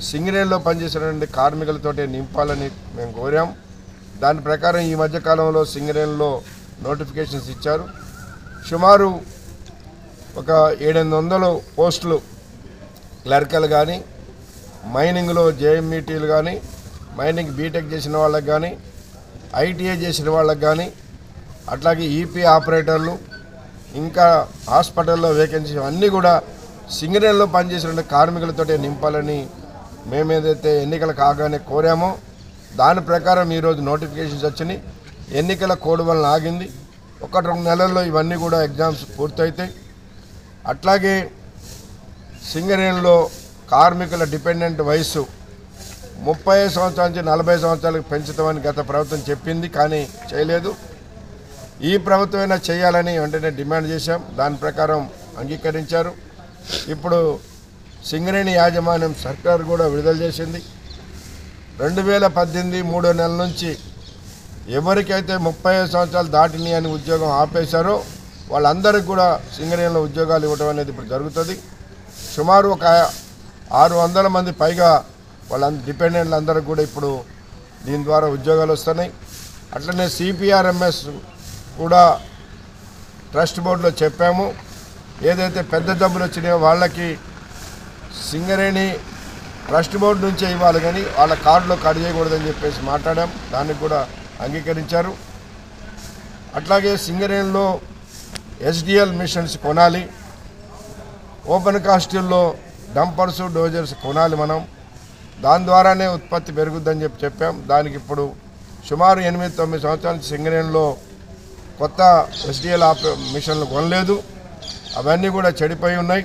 P: సింగరేణిలో పనిచేసినటువంటి కార్మికులతోటే నింపాలని మేము కోరాం. దాని ప్రకారం ఈ మధ్యకాలంలో సింగరేణిలో నోటిఫికేషన్స్ ఇచ్చారు. సుమారు ఒక 700 పోస్టులు క్లర్కలు కానీ, మైనింగ్లో JMETలు కానీ, మైనింగ్ బీటెక్ చేసిన వాళ్ళకి కానీ, ITI చేసిన వాళ్ళకి కానీ, అట్లాగే EP ఆపరేటర్లు, ఇంకా హాస్పిటల్లో వేకెన్సీ అన్నీ కూడా సింగరేణిలో పనిచేసిన కార్మికులతోటే నింపాలని మేమేదైతే ఎన్నికలు కాగానే కోరామో దాని ప్రకారం ఈరోజు నోటిఫికేషన్స్ వచ్చినాయి. ఎన్నికల కోడ్ వలన ఆగింది. 1-2 నెలల్లో ఇవన్నీ కూడా ఎగ్జామ్స్ పూర్తయితాయి. అట్లాగే సింగరేణిలో కార్మికుల డిపెండెంట్ వయసు 30 సంవత్సరాల నుంచి 40 సంవత్సరాలకు పెంచుతామని గత ప్రభుత్వం చెప్పింది, కానీ చేయలేదు. ఈ ప్రభుత్వమైనా చేయాలని వెంటనే డిమాండ్ చేశాం. దాని ప్రకారం అంగీకరించారు. ఇప్పుడు సింగరేణి యాజమాన్యం సర్కారు కూడా విడుదల చేసింది. 2018 3వ నెల నుంచి ఎవరికైతే 30 సంవత్సరాలు దాటినాయి అని ఉద్యోగం ఆపేశారో వాళ్ళందరికీ కూడా సింగరేణిలో ఉద్యోగాలు ఇవ్వడం అనేది ఇప్పుడు జరుగుతుంది. సుమారు ఒక 600 మంది పైగా వాళ్ళ డిపెండెంట్లు అందరికీ కూడా ఇప్పుడు దీని ద్వారా ఉద్యోగాలు వస్తున్నాయి. అట్లనే CPRMS కూడా ట్రస్ట్ బోర్డులో చెప్పాము. ఏదైతే పెద్ద జబ్బులు వచ్చినాయో వాళ్ళకి సింగరేణి ట్రస్ట్ బోర్డు నుంచే ఇవ్వాలి, కానీ వాళ్ళ కార్డులో కట్ చేయకూడదని చెప్పేసి మాట్లాడాం. దానికి కూడా అంగీకరించారు. అట్లాగే సింగరేణిలో SDL మిషన్స్ కొనాలి, ఓపెన్ కాస్టిల్లో డంపర్స్ డోజర్స్ కొనాలి మనం. దాని ద్వారానే ఉత్పత్తి పెరుగుద్దని చెప్పాం. దానికి ఇప్పుడు సుమారు 8-9 సంవత్సరాల నుంచి సింగరేణిలో కొత్త SDL మిషన్లు కొనలేదు. అవన్నీ కూడా చెడిపోయి ఉన్నాయి.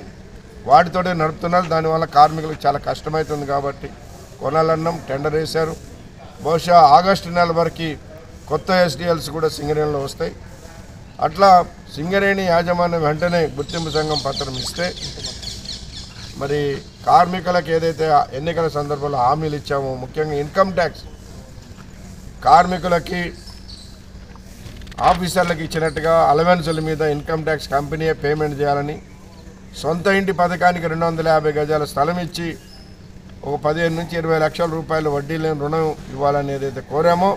P: వాటితోనే నడుపుతున్నారు. దానివల్ల కార్మికులకు చాలా కష్టమవుతుంది కాబట్టి కొనాలన్నాం. టెండర్ వేశారు. బహుశా ఆగస్టు నెల వరకు కొత్త SDLs కూడా సింగరేణిలో వస్తాయి. అట్లా సింగరేణి యాజమాన్యం వెంటనే గుర్తింపు సంఘం పత్రం ఇస్తే మరి కార్మికులకు ఏదైతే ఎన్నికల సందర్భంలో హామీలు ఇచ్చామో, ముఖ్యంగా ఇన్కమ్ ట్యాక్స్ కార్మికులకి ఆఫీసర్లకు ఇచ్చినట్టుగా అలవెన్సుల మీద ఇన్కమ్ ట్యాక్స్ కంపెనీయే పేమెంట్ చేయాలని, సొంత ఇంటి పథకానికి 250 గజాల స్థలం ఇచ్చి ఒక 15 నుంచి 20 లక్షల రూపాయలు వడ్డీ లేని రుణం ఇవ్వాలని ఏదైతే కోరామో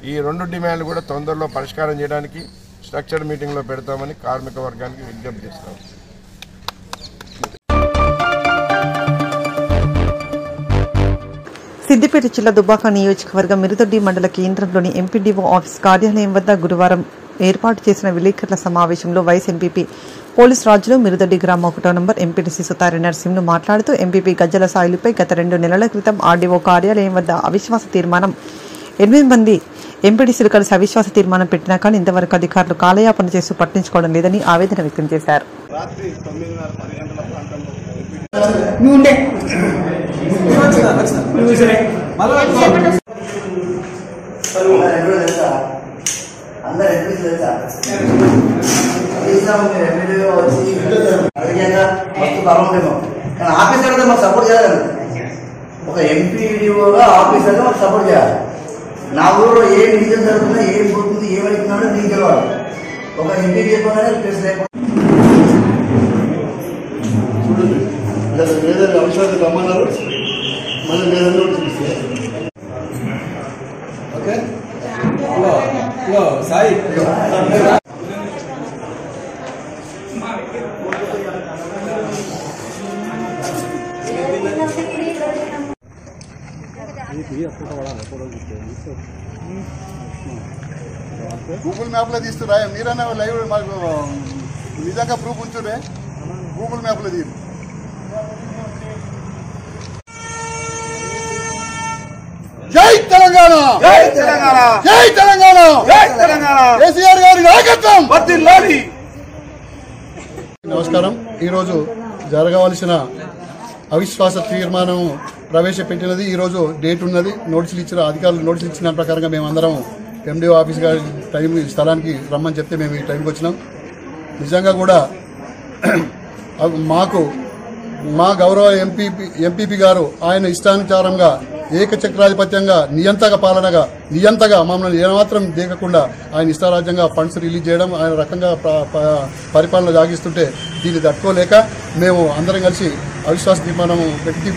P: ఈ 2 డిమాండ్లు కూడా తొందరలో పరిష్కారం చేయడానికి స్ట్రక్చర్డ్ మీటింగ్లో పెడతామని కార్మిక వర్గానికి విజ్ఞప్తి చేస్తాం.
B: సిద్దిపేట జిల్లా దుబ్బాక నియోజకవర్గం మిరుదొడ్డి మండల కేంద్రంలోని ఎంపీడీఓ ఆఫీస్ కార్యాలయం వద్ద గురువారం ఏర్పాటు చేసిన విలేకరుల సమావేశంలో వైస్ ఎంపీపీ పోలీస్ రాజులు మిరుదొడ్డి గ్రామ 1వ నంబర్ ఎంపీటీసీ సుతారి నరసింహను మాట్లాడుతూ ఎంపీపీ గజ్జల సాయిలపై గత 2 నెలల క్రితం ఆర్డీఓ కార్యాలయం వద్ద అవిశ్వాస తీర్మానం 8 మంది ఎంపీటీసీలు కలిసి అవిశ్వాస తీర్మానం పెట్టినా కానీ ఇంతవరకు అధికారులు కాలయాపన చేస్తూ పట్టించుకోవడం లేదని ఆవేదన వ్యక్తం చేశారు.
Q: ఆఫీసర్ మాకు సపోర్ట్ చేయాలి. ఒక ఎంపీడీఓగా ఆఫీసర్గా మాకు సపోర్ట్ చేయాలి. నా ఊళ్ళో ఏం నిజం జరుగుతుందో, ఏం పోతుంది, ఏమవుతుందో నీకు తెలియాలి. ఒక ఎంపీడీఓగానే ప్లేస్ లేకుండా
R: లేదంటే అవసరం రమ్మన్నారు. మళ్ళీ లేదంటే చూపిస్తే ఓకే సాయి గూగుల్ మ్యాప్లో తీస్తురా మీరన్నా లైవ్ మాకు నిజంగా ప్రూఫ్ ఉంచురే. గూగుల్ మ్యాప్లో తీరు. జై తెలంగాణ, జై తెలంగాణ, జై తెలంగాణ, జై తెలంగాణ. కేసీఆర్ గారి నాయకత్వం వర్ధిల్లాలి. నమస్కారం. ఈరోజు జరగవలసిన అవిశ్వాస తీర్మానం ప్రవేశపెట్టినది. ఈరోజు డేట్ ఉన్నది. నోటీసులు ఇచ్చిన అధికారులు నోటీసులు ఇచ్చిన ప్రకారంగా మేమందరం ఎండిఓ ఆఫీస్ గారి స్థలానికి రమ్మని చెప్తే మేము ఈ టైంకి వచ్చినాం. నిజంగా కూడా మాకు మా గౌరవ ఎంపీపీ గారు ఆయన ఇష్టానుసారంగా ఏకచక్రాధిపత్యంగా నియంతగా మమ్మల్ని ఏమాత్రం దేకకుండా ఆయన ఇష్టారాజ్యంగా ఫండ్స్ రిలీజ్ చేయడం, ఆయన రకంగా పరిపాలన సాగిస్తుంటే దీన్ని తట్టుకోలేక మేము అందరం కలిసి అవిశ్వాస తీర్మానం పెట్టి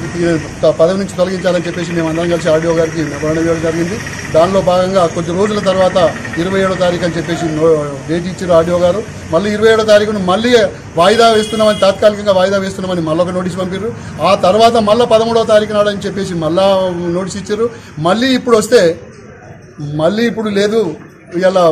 R: పదవి నుంచి తొలగించాలని చెప్పేసి మేము అందరం కలిసి ఆర్డీఓ గారికి మెమోరాండం ఇవ్వడం జరిగింది. దానిలో భాగంగా కొద్ది రోజుల తర్వాత 27వ తారీఖు అని చెప్పేసి డేట్ ఇచ్చారు ఆర్డీఓ గారు. మళ్ళీ 27వ తారీఖును మళ్ళీ వాయిదా వేస్తున్నామని, తాత్కాలికంగా వాయిదా వేస్తున్నామని మళ్ళీ ఒక నోటీస్ పంపారు. ఆ తర్వాత మళ్ళీ 13వ తారీఖు నాడని చెప్పేసి మళ్ళా నోటీస్ ఇచ్చారు. మళ్ళీ ఇప్పుడు వస్తే మళ్ళీ ఇప్పుడు లేదు, ఇలా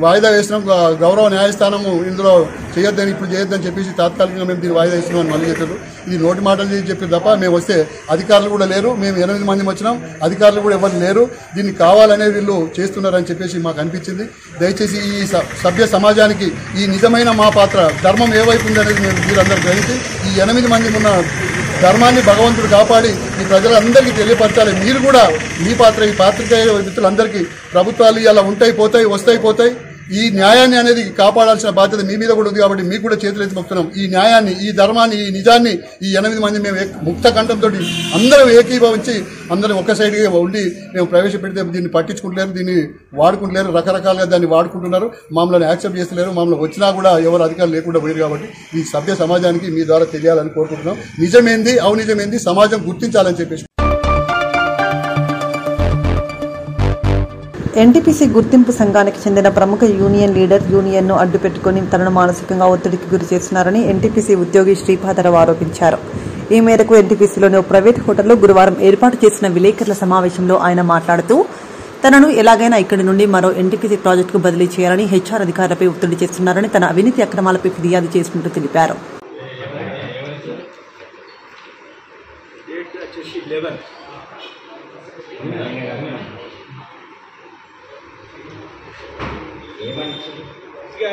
R: వాయిదా వేసినాం, గౌరవ న్యాయస్థానము ఇందులో చేయొద్దని ఇప్పుడు చేయొద్దని చెప్పేసి తాత్కాలికంగా మేము దీన్ని వాయిదా వేస్తున్నామని మళ్ళీ చెప్పారు. ఇది నోటి మాటలు చెప్పారు తప్ప మేము వస్తే అధికారులు కూడా లేరు. మేము 8 మంది వచ్చినాం, అధికారులు కూడా ఎవరు లేరు. దీన్ని కావాలనే వీళ్ళు చేస్తున్నారని చెప్పేసి మాకు అనిపించింది. దయచేసి ఈ సభ్య సమాజానికి ఈ నిజమైన మా పాత్ర, ధర్మం ఏ వైపు ఉందనేది మేము మీరందరూ గ్రహించి ఈ 8 మంది ఉన్న ధర్మాన్ని భగవంతుడు కాపాడి ఈ ప్రజలందరికీ తెలియపరచాలి. మీరు కూడా మీ పాత్ర, ఈ పాత్రికేయ మిత్రులందరికీ ప్రభుత్వాలు ఇలా ఉంటాయి పోతాయి వస్తాయి పోతాయి, ఈ న్యాయాన్ని అనేది కాపాడాల్సిన బాధ్యత మీ మీద కూడా ఉంది. కాబట్టి మీకు కూడా చేతులు ఎత్తి మొక్కుతున్నాం. ఈ న్యాయాన్ని, ఈ ధర్మాన్ని, ఈ నిజాన్ని ఈ 8 మంది మేము ముక్త కంఠంతో అందరూ ఏకీభవించి అందరూ ఒక్క సైడ్గా ఉండి మేము ప్రవేశపెడితే దీన్ని పట్టించుకుంటలేరు, దీన్ని వాడుకుంటలేరు, రకరకాలుగా దాన్ని వాడుకుంటున్నారు. మమ్మల్ని యాక్సెప్ట్ చేస్తలేరు. మమ్మల్ని వచ్చినా కూడా ఎవరు అధికారులు లేకుండా పోయారు. కాబట్టి ఈ సభ్య సమాజానికి మీ ద్వారా తెలియాలని కోరుకుంటున్నాం. నిజమేంది అవనిజమేంది సమాజం గుర్తించాలని చెప్పేసి.
B: ఎన్టీపీసీ గుర్తింపు సంఘానికి చెందిన ప్రముఖ యూనియన్ లీడర్ యూనియన్ను అడ్డుపెట్టుకుని తనను మానసికంగా ఒత్తిడికి గురి చేస్తున్నారని ఎన్టీపీసీ ఉద్యోగి శ్రీపాదరావు ఆరోపించారు. ఈ మేరకు ఎన్టీపీసీలోని ఓ ప్రైవేట్ హోటల్లో గురువారం ఏర్పాటు చేసిన విలేకరుల సమావేశంలో ఆయన మాట్లాడుతూ తనను ఎలాగైనా ఇక్కడి నుండి మరో ఎన్టీపీసీ ప్రాజెక్టుకు బదిలీ చేయాలని హెచ్ఆర్ అధికారులపై ఒత్తిడి చేస్తున్నారని, తన అవినీతి అక్రమాలపై ఫిర్యాదు చేసినట్టు తెలిపారు.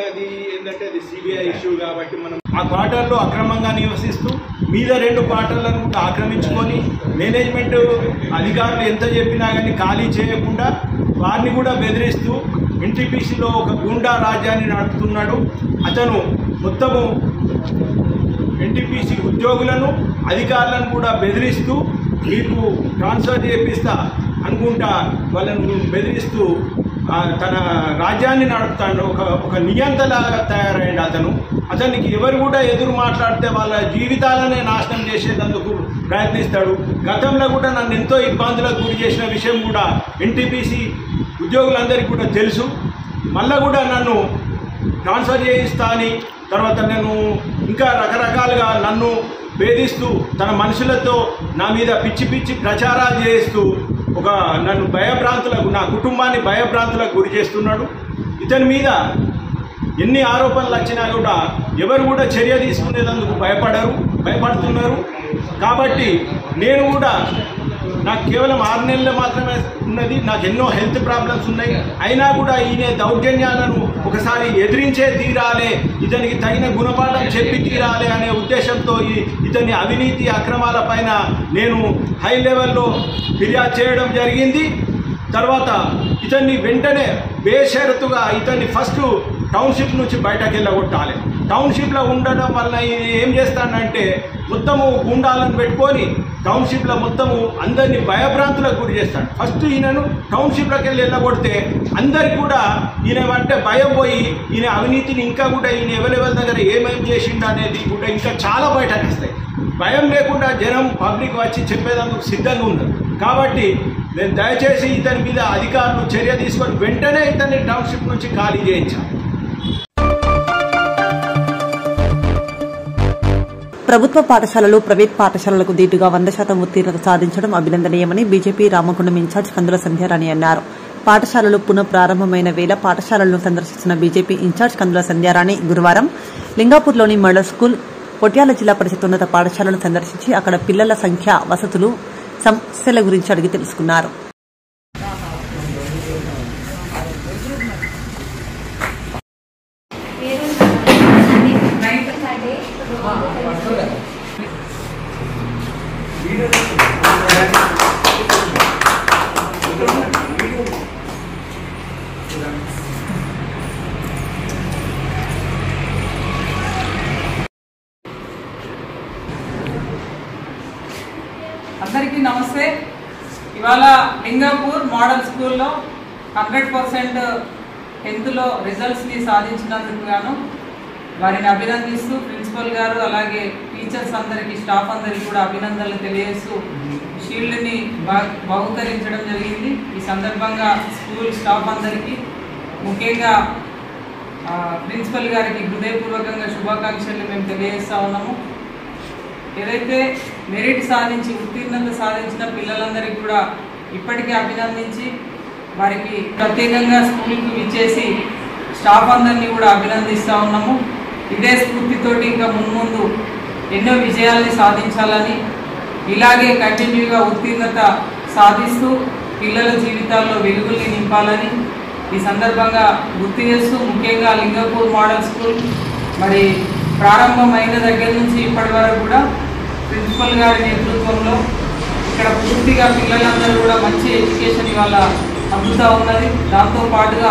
S: అది ఏంటంటే అది సిబిఐ ఇష్యూ కాబట్టి మనం ఆ క్వార్టర్లో అక్రమంగా నివసిస్తూ మీద 2 క్వార్టర్లను కూడా ఆక్రమించుకొని మేనేజ్మెంట్ అధికారులు ఎంత చెప్పినా కానీ ఖాళీ చేయకుండా వారిని కూడా బెదిరిస్తూ ఎన్టీపీసీలో ఒక గూండా రాజ్యాన్ని నడుపుతున్నాడు. అతను మొత్తము ఎన్టీపీసీ ఉద్యోగులను అధికారులను కూడా బెదిరిస్తూ మీకు ట్రాన్స్ఫర్ చేపిస్తా అనుకుంటా వాళ్ళను బెదిరిస్తూ తన రాజ్యాన్ని నడుపుతాడు. ఒక నియంతలాగా తయారైండు అతనికి ఎవరు కూడా ఎదురు మాట్లాడితే వాళ్ళ జీవితాలనే నాశనం చేసేందుకు ప్రయత్నిస్తాడు. గతంలో కూడా నన్ను ఎంతో ఇబ్బందులకు గురి చేసిన విషయం కూడా ఎన్టీపీసీ ఉద్యోగులందరికీ కూడా తెలుసు. మళ్ళా కూడా నన్ను ట్రాన్స్ఫర్ చేయిస్తా అని, తర్వాత నేను ఇంకా రకరకాలుగా నన్ను వేధిస్తూ తన మనుషులతో నా మీద పిచ్చి పిచ్చి ప్రచారాలు చేస్తూ నన్ను భయభ్రాంతులకు, నా కుటుంబాన్ని భయభ్రాంతులకు గురి చేస్తున్నాడు. ఇతని మీద ఎన్ని ఆరోపణలు వచ్చినా కూడా ఎవరు కూడా చర్య తీసుకునేందుకు భయపడుతున్నారు. కాబట్టి నేను కూడా నాకు కేవలం 6 నెలలు మాత్రమే ఉన్నది, నాకు ఎన్నో హెల్త్ ప్రాబ్లమ్స్ ఉన్నాయి. అయినా కూడా ఈయన దౌర్జన్యాలను ఒకసారి ఎదిరించే తీరాలే, ఇతనికి తగిన గుణపాఠం చెప్పి తీరాలి అనే ఉద్దేశంతో ఇతని అవినీతి అక్రమాల పైన నేను హై లెవెల్లో ఫిర్యాదు చేయడం జరిగింది. తర్వాత ఇతన్ని వెంటనే బేషరతుగా ఇతన్ని ఫస్ట్ టౌన్షిప్ నుంచి బయటకు వెళ్ళగొట్టాలి. టౌన్షిప్లో ఉండడం వల్ల ఏం చేస్తానంటే మొత్తము గుండాలను పెట్టుకొని టౌన్షిప్లో మొత్తము అందరినీ భయభ్రాంతులకు గురి చేస్తాడు. ఫస్ట్ ఈయనను టౌన్షిప్లోకి వెళ్ళగొడితే అందరికి కూడా ఈయన అంటే భయం పోయి ఈయన అవినీతిని ఇంకా కూడా ఈయన ఎవరెవరి దగ్గర ఏమేమి చేసిండు అనేది కూడా ఇంకా చాలా బయటకు వస్తాయి. భయం లేకుండా జనం పబ్లిక్ వచ్చి చెప్పేందుకు సిద్ధంగా ఉన్నారు. కాబట్టి నేను దయచేసి ఇతని మీద అధికారులు చర్య తీసుకొని వెంటనే ఇతన్ని టౌన్షిప్ నుంచి ఖాళీ చేయించాను.
B: ప్రభుత్వ పాఠశాలలు ప్రైవేట్ పాఠశాలలకు దీటుగా 100% ఉత్తీర్ణత సాధించడం అభినందనీయమని బీజేపీ రామగుండం ఇన్ఛార్జ్ కందుల సంధ్యారాణి అన్నారు. పాఠశాలలు పునః ప్రారంభమైన వేళ పాఠశాలలను సందర్శించిన బీజేపీ ఇన్ఛార్జ్ కందుల సంధ్యారాణి గురువారం లింగాపూర్లోని మోడల్ స్కూల్, పొట్యాల జిల్లా పరిషత్ ఉన్నత పాఠశాలను సందర్శించి అక్కడ పిల్లల సంఖ్య, వసతులు, సమస్యల గురించి అడిగి తెలుసుకున్నారు.
E: నమస్తే. ఇవాళ లింగాపూర్ మోడల్ స్కూల్లో 100% 10th రిజల్ట్స్ని సాధించినందుకు గాను వారిని అభినందిస్తూ ప్రిన్సిపల్ గారు అలాగే టీచర్స్ అందరికీ స్టాఫ్ అందరికీ కూడా అభినందనలు తెలియజేస్తూ షీల్డ్ని బహుకరించడం జరిగింది. ఈ సందర్భంగా స్కూల్ స్టాఫ్ అందరికీ ముఖ్యంగా ప్రిన్సిపల్ గారికి హృదయపూర్వకంగా శుభాకాంక్షలు మేము తెలియజేస్తూ ఉన్నాము. ఏదైతే మెరిట్ సాధించి ఉత్తీర్ణత సాధించిన పిల్లలందరికీ కూడా ఇప్పటికే అభినందించి వారికి ప్రత్యేకంగా స్కూల్కి విచ్చేసి స్టాఫ్ అందరినీ కూడా అభినందిస్తూ ఉన్నాము. ఇదే స్ఫూర్తితోటి ఇంకా మున్ముందు ఎన్నో విజయాల్ని సాధించాలని ఇలాగే కంటిన్యూగా ఉత్తీర్ణత సాధిస్తూ పిల్లల జీవితాల్లో వెలుగుల్ని నింపాలని ఈ సందర్భంగా గుర్తు చేస్తూ ముఖ్యంగా లింగపూర్ మోడల్ స్కూల్ మరి ప్రారంభమైన దగ్గర నుంచి ఇప్పటి వరకు కూడా ప్రిన్సిపల్ గారి నేతృత్వంలో ఇక్కడ పూర్తిగా పిల్లలందరూ కూడా మంచి ఎడ్యుకేషన్ ఇవాళ అందుతూ ఉన్నది. దాంతోపాటుగా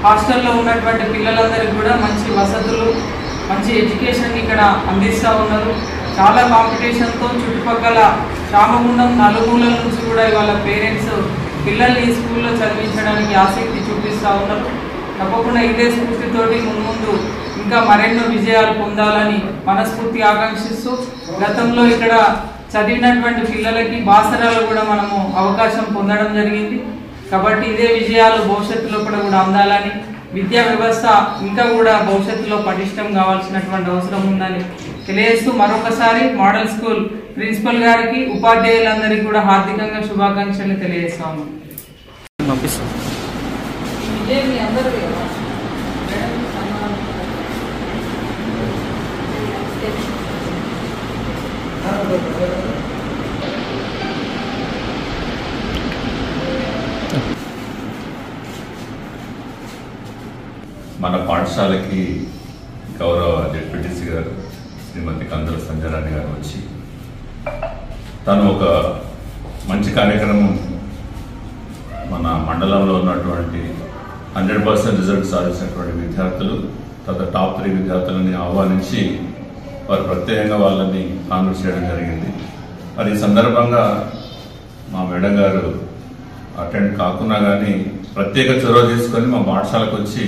E: హాస్టల్లో ఉన్నటువంటి పిల్లలందరికీ కూడా మంచి వసతులు మంచి ఎడ్యుకేషన్ ఇక్కడ అందిస్తూ ఉన్నారు. చాలా కాంపిటీషన్తో చుట్టుపక్కల రామగుండం నలుమూలల నుంచి కూడా ఇవాళ పేరెంట్స్ పిల్లల్ని ఈ స్కూల్లో చదివించడానికి ఆసక్తి చూపిస్తూ ఉన్నారు. తప్పకుండా ఇదే స్ఫూర్తితోటి ముందు ఇంకా మరెన్నో విజయాలు పొందాలని మనస్ఫూర్తిగా ఆకాంక్షిస్తూ గతంలో ఇక్కడ చదివినటువంటి పిల్లలకి బాసరాలు కూడా మనము అవకాశం పొందడం జరిగింది. కాబట్టి ఇదే విజయాలు భవిష్యత్తులో కూడా అందాలని విద్యా వ్యవస్థ ఇంకా కూడా భవిష్యత్తులో పటిష్టం కావాల్సినటువంటి అవసరం ఉందని తెలియజేస్తూ మరొకసారి మోడల్ స్కూల్ ప్రిన్సిపల్ గారికి ఉపాధ్యాయులందరికీ కూడా హార్దికంగా శుభాకాంక్షలు తెలియజేస్తాము.
T: మన పాఠశాలకి గౌరవ డిప్యూటీసీ గారు శ్రీమతి కందుల సంజయరాణి గారు వచ్చి తను ఒక మంచి కార్యక్రమం మన మండలంలో ఉన్నటువంటి 100% రిజల్ట్ సాధించినటువంటి విద్యార్థులు తర్వాత టాప్ 3 విద్యార్థులని ఆహ్వానించి వారు ప్రత్యేకంగా వాళ్ళని కాన్వర్ట్ చేయడం జరిగింది. మరి ఈ సందర్భంగా మా మేడం గారు అటెండ్ కాకున్నా కానీ ప్రత్యేక చొరవ తీసుకొని మా పాఠశాలకు వచ్చి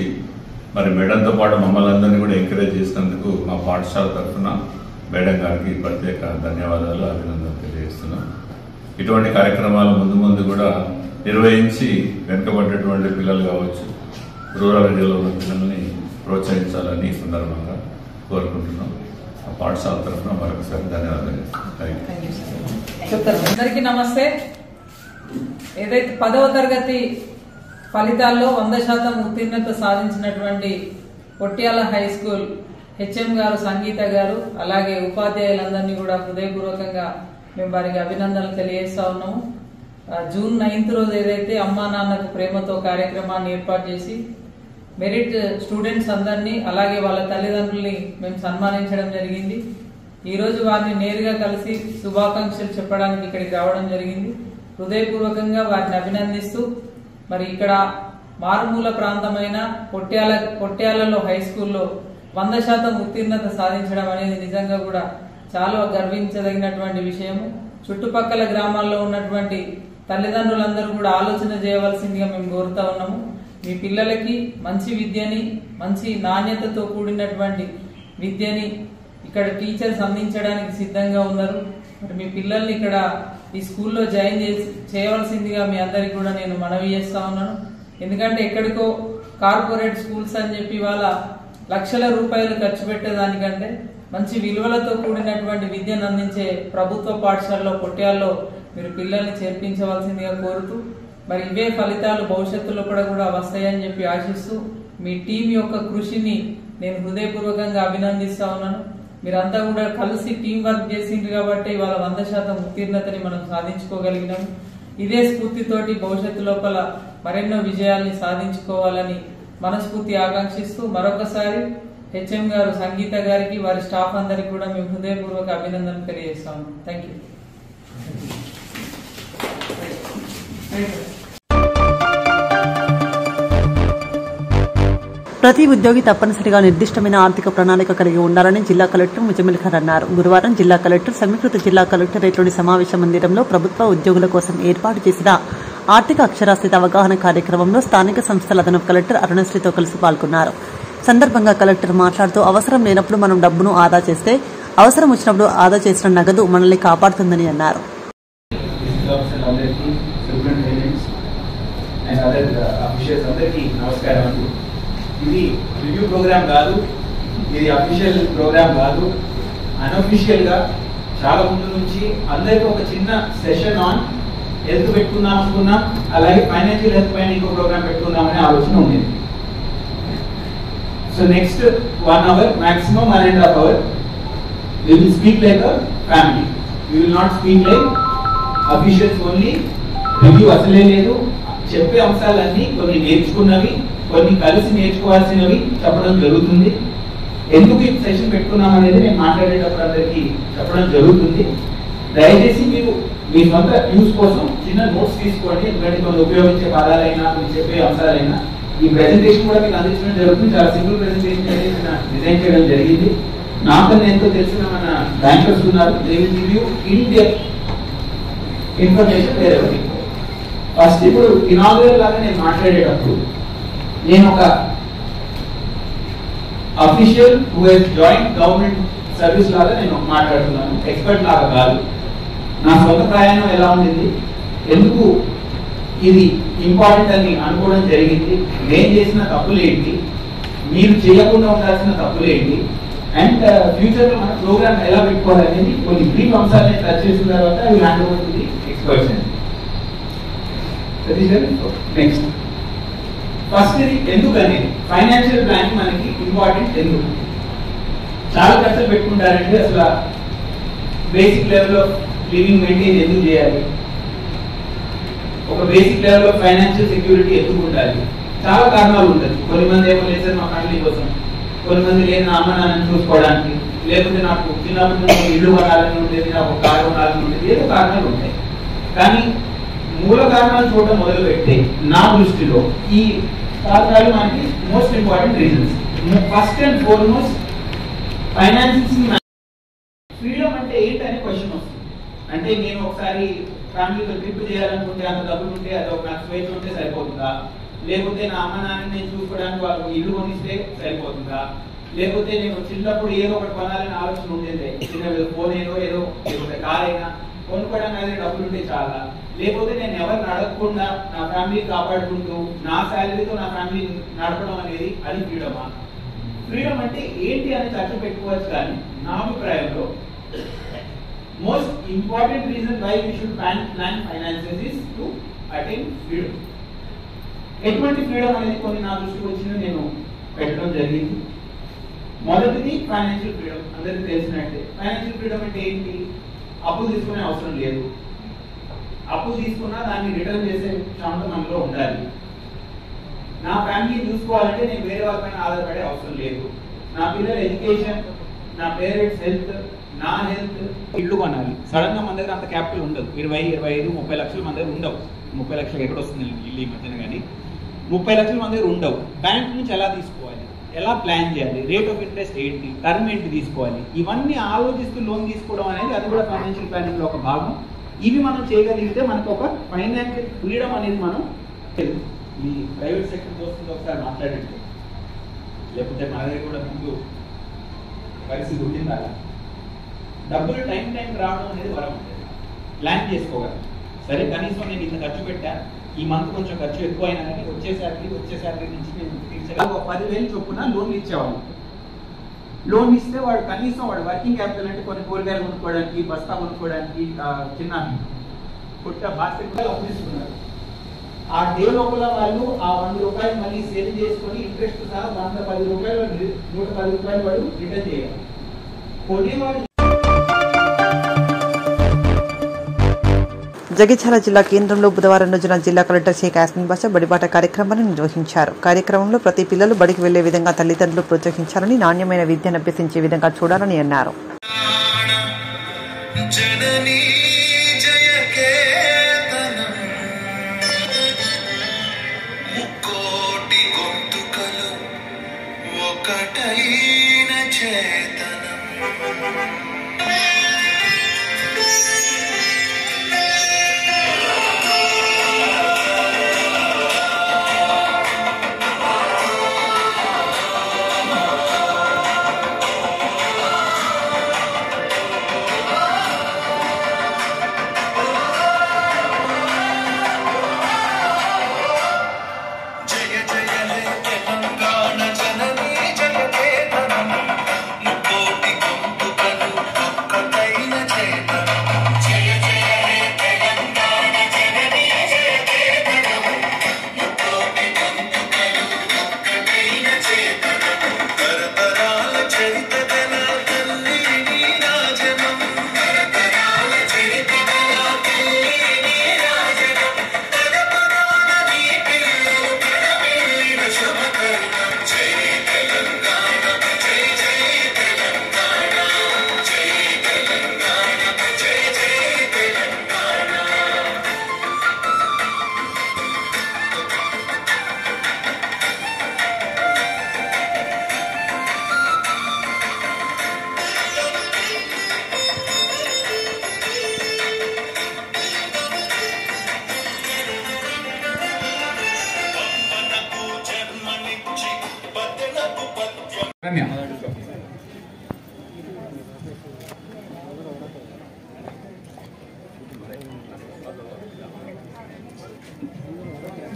T: మరి మేడంతో పాటు మమ్మల్ని అందరినీ కూడా ఎంకరేజ్ చేసినందుకు మా పాఠశాల తరఫున మేడం గారికి ప్రత్యేక ధన్యవాదాలు అభినందనలు తెలియజేస్తున్నాం. ఇటువంటి కార్యక్రమాలు ముందు కూడా నిర్వహించి వెనుకబడ్డటువంటి పిల్లలు కావచ్చు రూరల్ ఏరియాలో ఉన్న పిల్లల్ని ప్రోత్సహించాలని ఈ సందర్భంగా కోరుకుంటున్నాం. ఆ పాఠశాల తరఫున మరొకసారి ధన్యవాదాలు.
E: అందరికీ నమస్తే. ఏదైతే 10వ తరగతి ఫలితాల్లో 100% ఉత్తీర్ణత సాధించినటువంటి పొట్యాల హై స్కూల్ హెచ్ఎం గారు సంగీత గారు అలాగే ఉపాధ్యాయులందరినీ కూడా హృదయపూర్వకంగా మేము వారికి అభినందనలు తెలియజేస్తా ఉన్నాము. జూన్ 9th రోజు ఏదైతే అమ్మా నాన్నకు ప్రేమతో కార్యక్రమాన్ని ఏర్పాటు చేసి మెరిట్ స్టూడెంట్స్ అందరినీ అలాగే వాళ్ళ తల్లిదండ్రుల్ని మేము సన్మానించడం జరిగింది. ఈరోజు వారిని నేరుగా కలిసి శుభాకాంక్షలు చెప్పడానికి ఇక్కడికి రావడం జరిగింది. హృదయపూర్వకంగా వారిని అభినందిస్తూ మరి ఇక్కడ మారుమూల ప్రాంతమైన పొట్యాలలో హై స్కూల్లో 100% ఉత్తీర్ణత సాధించడం అనేది నిజంగా కూడా చాలా గర్వించదగినటువంటి విషయము. చుట్టుపక్కల గ్రామాల్లో ఉన్నటువంటి తల్లిదండ్రులందరూ కూడా ఆలోచన చేయవలసిందిగా మేము కోరుతా ఉన్నాము. మీ పిల్లలకి మంచి విద్యని మంచి నాణ్యతతో కూడినటువంటి విద్యని ఇక్కడ టీచర్స్ అందించడానికి సిద్ధంగా ఉన్నారు. మరి మీ పిల్లల్ని ఇక్కడ ఈ స్కూల్లో జాయిన్ చేయవలసిందిగా మీ అందరికి కూడా నేను మనవి చేస్తా ఉన్నాను. ఎందుకంటే ఎక్కడికో కార్పొరేట్ స్కూల్స్ అని చెప్పి వాళ్ళ లక్షల రూపాయలు ఖర్చు పెట్టేదానికంటే మంచి విలువలతో కూడినటువంటి విద్యను అందించే ప్రభుత్వ పాఠశాలలో పొట్యాల్లో మీరు పిల్లల్ని చేర్పించవలసిందిగా కోరుతూ మరి ఇవే ఫలితాలు భవిష్యత్తులో కూడా వస్తాయని చెప్పి ఆశిస్తూ మీ టీం యొక్క కృషిని నేను హృదయపూర్వకంగా అభినందిస్తా ఉన్నాను. మీరంతా కూడా కలిసి టీం వర్క్ చేసిండ్రు కాబట్టి ఇవాళ 100% ఉత్తీర్ణతని మనం సాధించుకోగలిగినాం. ఇదే స్ఫూర్తితోటి భవిష్యత్తు లోపల మరెన్నో విజయాల్ని సాధించుకోవాలని మనస్ఫూర్తి ఆకాంక్షిస్తూ మరొకసారి హెచ్ఎం గారు సంగీత గారికి వారి స్టాఫ్ అందరికి కూడా మేము హృదయపూర్వక అభినందనలు తెలియజేస్తాము. Thank you.
B: ప్రతి ఉద్యోగి తప్పనిసరిగా నిర్దిష్టమైన ఆర్థిక ప్రణాళిక కలిగి ఉండాలని జిల్లా కలెక్టర్ ముజమిల్ ఖాన్ అన్నారు. గురువారం జిల్లా కలెక్టర్ సమీకృత జిల్లా కలెక్టరేట్లోని సమావేశ మందిరంలో ప్రభుత్వ ఉద్యోగుల కోసం ఏర్పాటు చేసిన ఆర్థిక అక్షరాస్యత అవగాహన కార్యక్రమంలో స్థానిక సంస్థల అదనపు కలెక్టర్ అరుణశ్రీతో కలిసి పాల్గొన్నారు. సందర్భంగా కలెక్టర్ మాట్లాడుతూ అవసరం లేనప్పుడు మనం డబ్బును ఆదా చేస్తే అవసరం వచ్చినప్పుడు ఆదా చేసిన నగదు మనల్ని కాపాడుతుందని అన్నారు.
U: ఇది రివ్యూ ప్రోగ్రామ్ కాదు, ఇది అఫీషియల్ ప్రోగ్రామ్ కాదు. అన్అఫీషియల్ గా చాలా ముందు నుంచి అందరికీ ఒక చిన్న సెషన్ ఆన్ హెల్త్ పెట్టుకుందాం అనుకున్నాం. అలాగే ఫైనాన్షియల్ హెల్త్ పైన ఇంకో ప్రోగ్రామ్ పెట్టుకుందామనే ఆలోచన ఉండేది. So next 1 hour, maximum 1.5 hours, we will speak like a family. We will not speak like officials only. Review అసలే లేదు. చెప్పే అంశాలన్నీ కొన్ని నేర్చుకున్నవి, కొన్ని కలిసి నేర్చుకోవాల్సినవి చెప్పడం జరుగుతుంది. ఎందుకు ఈ సెషన్ పెట్టుకున్నాం అనేది నేను మాట్లాడేటప్పుడు అందరికీ చెప్పడం జరుగుతుంది. దయచేసి మీరు మీ సొంత యూస్ కోసం చిన్న నోట్స్ తీసుకోండి. ఎందుకంటే కొన్ని ఉపయోగించే పదాలైనా, కొన్ని చెప్పే అంశాలైనా ఈ ప్రెజెంటేషన్ కూడా మీకు అందించడం జరుగుతుంది. చాలా సింపుల్ ప్రెజెంటేషన్ అనేది డిజైన్ చేయడం జరిగింది. నాకన్నా ఎంతో తెలిసిన మన బ్యాంకర్స్ ఉన్నారు. They will give you in depth information వేరే. ఫస్ట్ ఇప్పుడు ఇనాగ్రేట్ లాగా నేను మాట్లాడేటప్పుడు నేను ఒక official who he's join government service లాగా నేను మాట్లాడుతున్నాను, ఎక్స్పర్ట్ లాగా కాదు. నా సొంత ప్రయాణం ఎలా ఉండింది, ఎందుకు ఇది ఇంపార్టెంట్ అని అనుకోవడం జరిగింది, నేను చేసిన తప్పులు ఏంటి, మీరు చేయకుండా ఉండాల్సిన తప్పులు ఏంటి, అండ్ ఫ్యూచర్ లో మన ప్రోగ్రామ్ ఎలా పెట్టుకోవాలనేది కొన్ని బ్రీఫ్ అంశాలను టచ్ చేసిన తర్వాత అవి hand over to the experts. Next first ఇది ఎందుకు అనేది ఫైనాన్షియల్ ప్లానింగ్ మనకి ఇంపార్టెంట్. ఎందుకు చాలా ఖర్చులు పెట్టుకుంటారంటే అసలు basic level of living maintain ఎందుకు చేయాలి, ఒక basic level of financial security ఎందుకు ఉండాలి, చాలా కారణాలు ఉంటుంది. కొన్ని మంది ఏమో లేదు సార్ మా ఫ్యామిలీ కోసం, కొన్ని మంది లేదు నా అమ్మ నాన్నని చూసుకోవడానికి, లేకపోతే నాకు చిన్నప్పటి నుంచి ఇల్లు కొనాలని ఉండేది, నాకు ఒక కారు కొనాలని ఉండేది, ఏదో కారణాలు ఉంటాయి. కానీ మూల కారణాలు చూడటం మొదలు పెడితే నా దృష్టిలో ఈ కారణాలు మనకి most important reasons. First and foremost finances freedom అంటే ఏంటనే క్వశ్చన్ వస్తుంది. అంటే నేను ఒకసారి ఫ్యామిలీతో ట్రిప్ చేయాలనుకుంటే అంత డబ్బులు ఉంటే అది ఒక నాకు స్వేచ్ఛ ఉంటే సరిపోతుందా, లేకపోతే నా అమ్మ నాన్న నేను చూసుకోవడానికి వాళ్ళు ఇల్లు కొనిస్తే సరిపోతుందా, లేకపోతే నేను చిన్నప్పుడు ఏదో ఒకటి కొనాలని ఆలోచన ఉండేది, చిన్న ఫోన్ ఏదో లేకపోతే కార్ అయినా కొనుక్కోవడానికి అదే డబ్బులు ఉంటే చాలా, లేకపోతే నేను ఎవరిని అడగకుండా నా ఫ్యామిలీ కాపాడుకుంటూ నా శాలరీతో నా ఫ్యామిలీ నడపడం అనేది అది ఫ్రీడమా? ఫ్రీడమ్ అంటే ఏంటి అని చర్చ పెట్టుకోవచ్చు. కానీ నా అభిప్రాయంలో most important reason why we should plan finances is to attain freedom. ఎటువంటి ఫ్రీడమ్ అనేది కొన్ని నా దృష్టికి వచ్చింది నేను పెట్టడం జరిగింది. మొదటిది ఫైనాన్షియల్ ఫ్రీడమ్. అందరికీ తెలిసినట్టే ఫైనాన్షియల్ ఫ్రీడమ్ అంటే ఏంటి? అప్పులు తీసుకునే అవసరం లేదు. అప్పు తీసుకున్నా దాన్ని రిటర్న్ చేసే క్షమత మనలో ఉండాలి. నా ఫ్యామిలీని చూసుకోవాలంటే నేను వేరే వాళ్ళపైన ఆధారపడే అవసరం లేదు. నా పిల్లల ఎడ్యుకేషన్, నా పేరెంట్స్ హెల్త్, నా హెల్త్. ఇల్లు కొనాలి, సడన్ గా మన దగ్గర అంత క్యాపిటల్ ఉండదు. 20, 25, 30 లక్షలు మన దగ్గర ఉండవు. 30 లక్షలు ఎక్కడ వస్తుంది ఇల్లు ఈ మధ్యన, కానీ 30 లక్షలు మన దగ్గర ఉండవు. బ్యాంక్ నుంచి ఎలా తీసుకోవాలి, ఎలా ప్లాన్ చేయాలి, రేట్ ఆఫ్ ఇంట్రెస్ట్ ఏంటి, టర్మ్ ఏంటి తీసుకోవాలి, ఇవన్నీ ఆలోచిస్తూ లోన్ తీసుకోవడం అనేది అది కూడా ఫైనాన్షియల్ ప్లానింగ్ లో ఒక భాగం. ఇవి మనం చేయగలిగితే మనకు ఒక ఫైనాన్షియల్ ఫ్రీడమ్ అనేది మనం ఈ ప్రైవేట్ సెక్టర్ దోస్తుంది ఒకసారి మాట్లాడండి, లేకపోతే మన దగ్గర కూడా ముందు పరిస్థితి ఉండిందా? డబ్బులు టైం రావడం అనేది వరం ఉంటుంది. ప్లాన్ చేసుకోగలం. సరే కనీసం నేను ఇంత ఖర్చు పెట్టా, ఈ మంత్ కొంచెం ఖర్చు ఎక్కువ అయినా కానీ వచ్చే శాలరీ నుంచి నేను తీర్చగలను. ఒక 10,000 చొప్పున లోన్లు ఇచ్చేవాళ్ళు. లోన్ ఇస్తే వాడు కనీసం వాడు వర్కింగ్ క్యాపిటల్ అంటే కొన్ని కూరగాయలు కొనుక్కోవడానికి, బస్తా కొనుక్కోవడానికి, చిన్న పుట్ట బాస్కెట్ అప్పు తీసుకున్నారు. ఆ డే లోపల వాళ్ళు ఆ 100 రూపాయలు మళ్ళీ సేవ్ చేసుకొని ఇంట్రెస్ట్ సహా 110 రూపాయలు 110 రూపాయలు వాడు రిటర్న్ చేయాలి. కొనేవాడు.
B: జగిత్యాల జిల్లా కేంద్రంలో బుధవారం రోజున జిల్లా కలెక్టర్ షేక్ యాస్మిన్ బాషా బడిబాట కార్యక్రమాన్ని నిర్వహించారు. కార్యక్రమంలో ప్రతి పిల్లలు బడికి వెళ్లే విధంగా తల్లిదండ్రులు ప్రోత్సహించాలని, నాణ్యమైన విద్యను అభ్యసించే విధంగా చూడాలని అన్నారు.
A: ఒక్కటైన చేతనం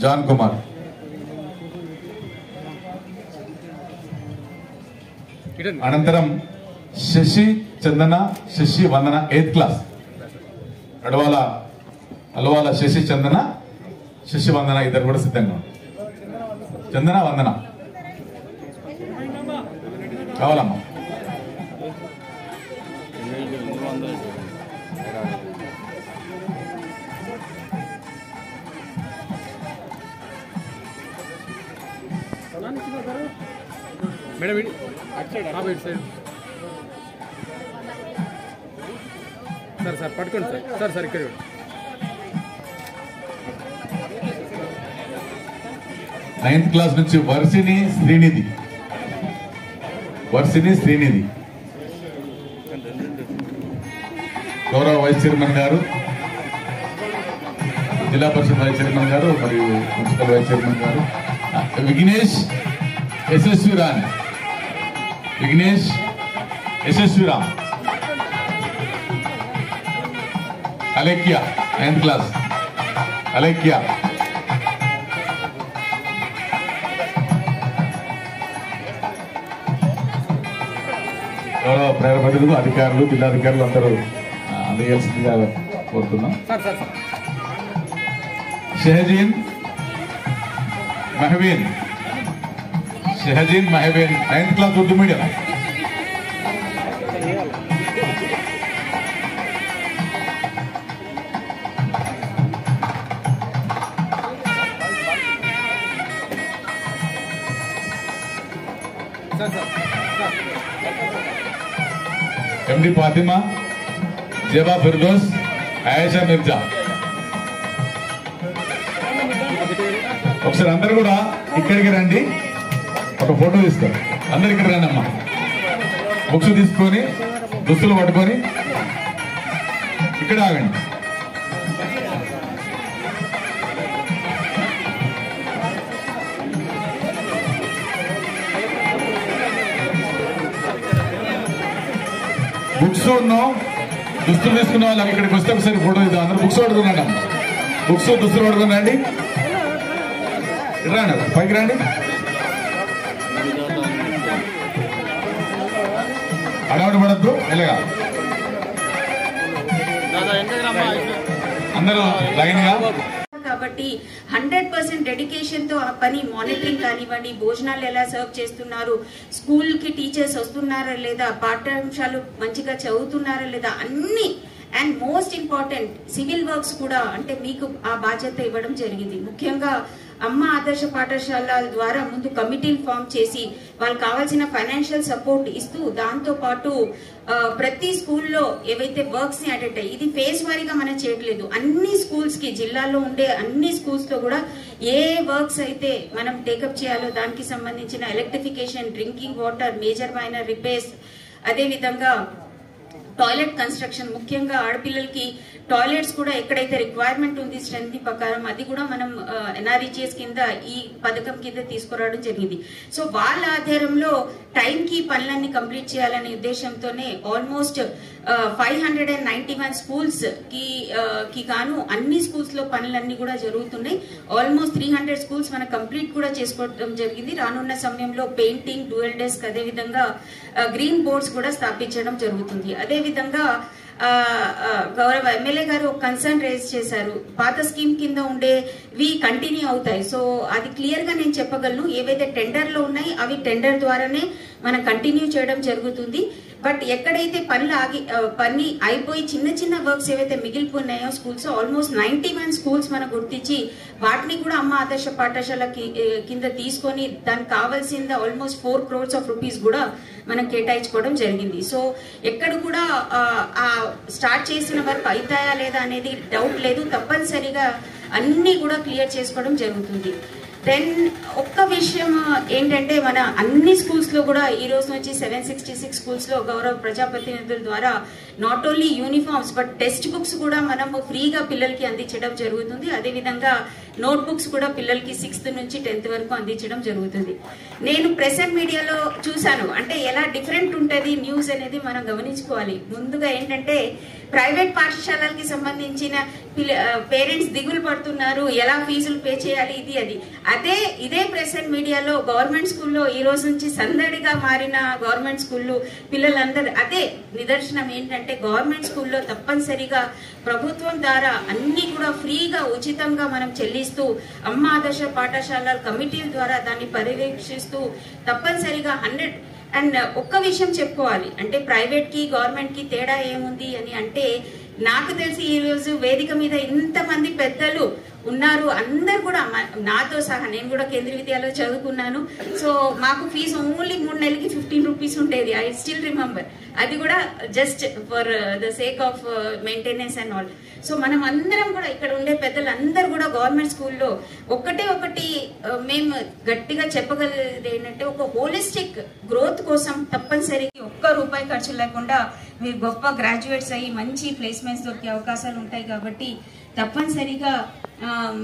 V: జాన్ కుమార్, అనంతరం శశి చందన, శశి వందన 8th క్లాస్. అలవాల శశి చందన, శశి వందన ఇద్దరు కూడా సిద్ధంగా. చందన వందన కావాలమ్మా.
W: మేడం సైడ్ సార్ పట్టుకోండి సార్ ఇక్కడ
V: 9th క్లాస్ నుంచి వర్షిని శ్రీనిధి, గౌరవ వైస్ చైర్మన్ గారు, జిల్లా పరిషత్ వైస్ చైర్మన్ గారు మరియు మున్సిపల్ వైస్ చైర్మన్ గారు. Vignesh Yashasviram, Alekhya 9th class, Alekhya. గౌరవ ప్రజలు, అధికారులు, జిల్లాధికారులు అందరూ అందజేయాల్సిందిగా కోరుతున్నాం. Shahjeen Mahabeen 9th class Urdu medium. MD Fatima, Zaba Firdous, Ayesha Mirza. ఒకసారి అందరు కూడా ఇక్కడికి రండి, ఒక ఫోటో తీసుకో. అందరు ఇక్కడ రండి అమ్మా. బుక్స్ తీసుకొని, దుస్తులు పట్టుకొని ఇక్కడ ఆగండి. బుక్స్ దుస్తులు తీసుకున్న వాళ్ళకి ఇక్కడికి వస్తే ఒకసారి ఫోటో ఇద్దాం. అందరూ బుక్స్ పడుతున్నాడు, దుస్తులు పడుతుందండి. రండి, పైకి రండి. అడవాడు పడద్దు, ఎలాగా అందరూ లైన్ గా.
X: కాబట్టి 100% డెడికేషన్ తో ఆ పని మానిటరింగ్ కానివ్వండి, భోజనాలు ఎలా సర్వ్ చేస్తున్నారు, స్కూల్ కి టీచర్స్ వస్తున్నారా లేదా, పాఠ్యాంశాలు మంచిగా చదువుతున్నారా లేదా, అన్ని and most important civil works కూడా అంటే మీకు ఆ బాధ్యత ఇవ్వడం జరిగింది. ముఖ్యంగా అమ్మ ఆదర్శ పాఠశాల ద్వారా ముందు కమిటీలు ఫామ్ చేసి వాళ్ళకి కావాల్సిన ఫైనాన్షియల్ సపోర్ట్ ఇస్తూ దాంతో పాటు ప్రతి స్కూల్లో ఏవైతే వర్క్స్ ని అటెండ్ అయ్యి ఇది ఫేజ్ వారీగా మనం చేయట్లేదు. అన్ని స్కూల్స్ కి జిల్లాలో ఉండే అన్ని స్కూల్స్ లో కూడా ఏ వర్క్స్ అయితే మనం టేకప్ చేయాలో దానికి సంబంధించిన electrification, drinking water, major minor repairs, అదేవిధంగా టాయిలెట్ కన్స్ట్రక్షన్, ముఖ్యంగా ఆడపిల్లలకి టాయిలెట్స్ కూడా ఎక్కడైతే రిక్వైర్మెంట్ ఉంది స్ట్రెంత్ ప్రకారం అది కూడా మనం ఎన్ఆర్ఈజీఎస్ కింద ఈ పథకం కింద తీసుకురావడం జరిగింది. సో వాళ్ళ ఆధారంలో టైం కి పనులన్నీ కంప్లీట్ చేయాలనే ఉద్దేశంతోనే ఆల్మోస్ట్ 591 స్కూల్స్ కి గాను అన్ని స్కూల్స్ లో పనులన్నీ కూడా జరుగుతున్నాయి. ఆల్మోస్ట్ 300 స్కూల్స్ మనం కంప్లీట్ కూడా చేసుకోవడం జరిగింది. రానున్న సమయంలో పెయింటింగ్, డ్యూయల్ డెస్క్, అదేవిధంగా గ్రీన్ బోర్డ్స్ కూడా స్థాపించడం జరుగుతుంది. అదేవిధంగా గౌరవ ఎమ్మెల్యే గారు ఒక కన్సర్న్ రేజ్ చేశారు. పాత స్కీమ్ కింద ఉండేవి కంటిన్యూ అవుతాయి. సో అది క్లియర్ గా నేను చెప్పగలను. ఏవైతే టెండర్ లో ఉన్నాయి అవి టెండర్ ద్వారానే మనం కంటిన్యూ చేయడం జరుగుతుంది. బట్ ఎక్కడైతే పని అయిపోయి చిన్న చిన్న వర్క్స్ ఏవైతే మిగిలిపోయినాయో స్కూల్స్ ఆల్మోస్ట్ 91 స్కూల్స్ మనం గుర్తించి వాటిని కూడా అమ్మ ఆదర్శ పాఠశాల కింద తీసుకొని దానికి కావాల్సింది ఆల్మోస్ట్ 4 crores of rupees కూడా మనం కేటాయించుకోవడం జరిగింది. సో ఎక్కడ కూడా స్టార్ట్ చేసిన వర్క్ అవుతాయా లేదా అనేది డౌట్ లేదు. తప్పనిసరిగా అన్ని కూడా క్లియర్ చేసుకోవడం జరుగుతుంది. దెన్ ఒక్క విషయం ఏంటంటే మన అన్ని స్కూల్స్ లో కూడా ఈ రోజు నుంచి 766 స్కూల్స్ లో గౌరవ ప్రజాప్రతినిధుల ద్వారా not only uniforms but text books కూడా మనం ఫ్రీగా పిల్లలకి అందించడం జరుగుతుంది. అదేవిధంగా నోట్ బుక్స్ కూడా పిల్లలకి 6th నుంచి 10th వరకు అందించడం జరుగుతుంది. నేను ప్రెస్ అండ్ మీడియాలో చూశాను అంటే ఎలా డిఫరెంట్ ఉంటుంది న్యూస్ అనేది మనం గమనించుకోవాలి. ముందుగా ఏంటంటే ప్రైవేట్ పాఠశాలలకి సంబంధించిన పేరెంట్స్ దిగులు పడుతున్నారు, ఎలా ఫీజులు పే చేయాలి ఇది అది. ఇదే ప్రెస్ అండ్ మీడియాలో గవర్నమెంట్ స్కూల్లో ఈ రోజు నుంచి సందడిగా మారిన గవర్నమెంట్ స్కూల్లో పిల్లలందరూ అదే నిదర్శనం ఏంటంటే గవర్నమెంట్ స్కూల్లో తప్పనిసరిగా ప్రభుత్వం ద్వారా అన్ని కూడా ఫ్రీగా ఉచితంగా మనం చెల్లిస్తూ అమ్మ ఆదర్శ పాఠశాలల కమిటీల ద్వారా దాన్ని పర్యవేక్షిస్తూ తప్పనిసరిగా 100. అండ్ ఒక్క విషయం చెప్పుకోవాలి అంటే ప్రైవేట్ కి గవర్నమెంట్ కి తేడా ఏముంది అని అంటే నాకు తెలిసి ఈ రోజు వేదిక మీద ఇంతమంది పెద్దలు ఉన్నారు. అందరు కూడా నాతో సహా నేను కూడా కేంద్రీయ విద్యాలయంలో చదువుకున్నాను. సో మాకు ఫీజు ఓన్లీ 3 నెలలకి 15 రూపీస్ ఉండేది. I still remember. అది కూడా just for the sake of maintenance and all. So మనం అందరం కూడా ఇక్కడ ఉండే పెద్దలు అందరూ కూడా గవర్నమెంట్ స్కూల్లో ఒకటి మేము గట్టిగా చెప్పగలిగేది ఏంటంటే ఒక హోలిస్టిక్ గ్రోత్ కోసం తప్పనిసరిగా ₹1 ఖర్చు లేకుండా మీరు గొప్ప గ్రాడ్యుయేట్స్ అయ్యి మంచి ప్లేస్మెంట్స్ దొరికే అవకాశాలు ఉంటాయి. కాబట్టి తప్పనిసరిగా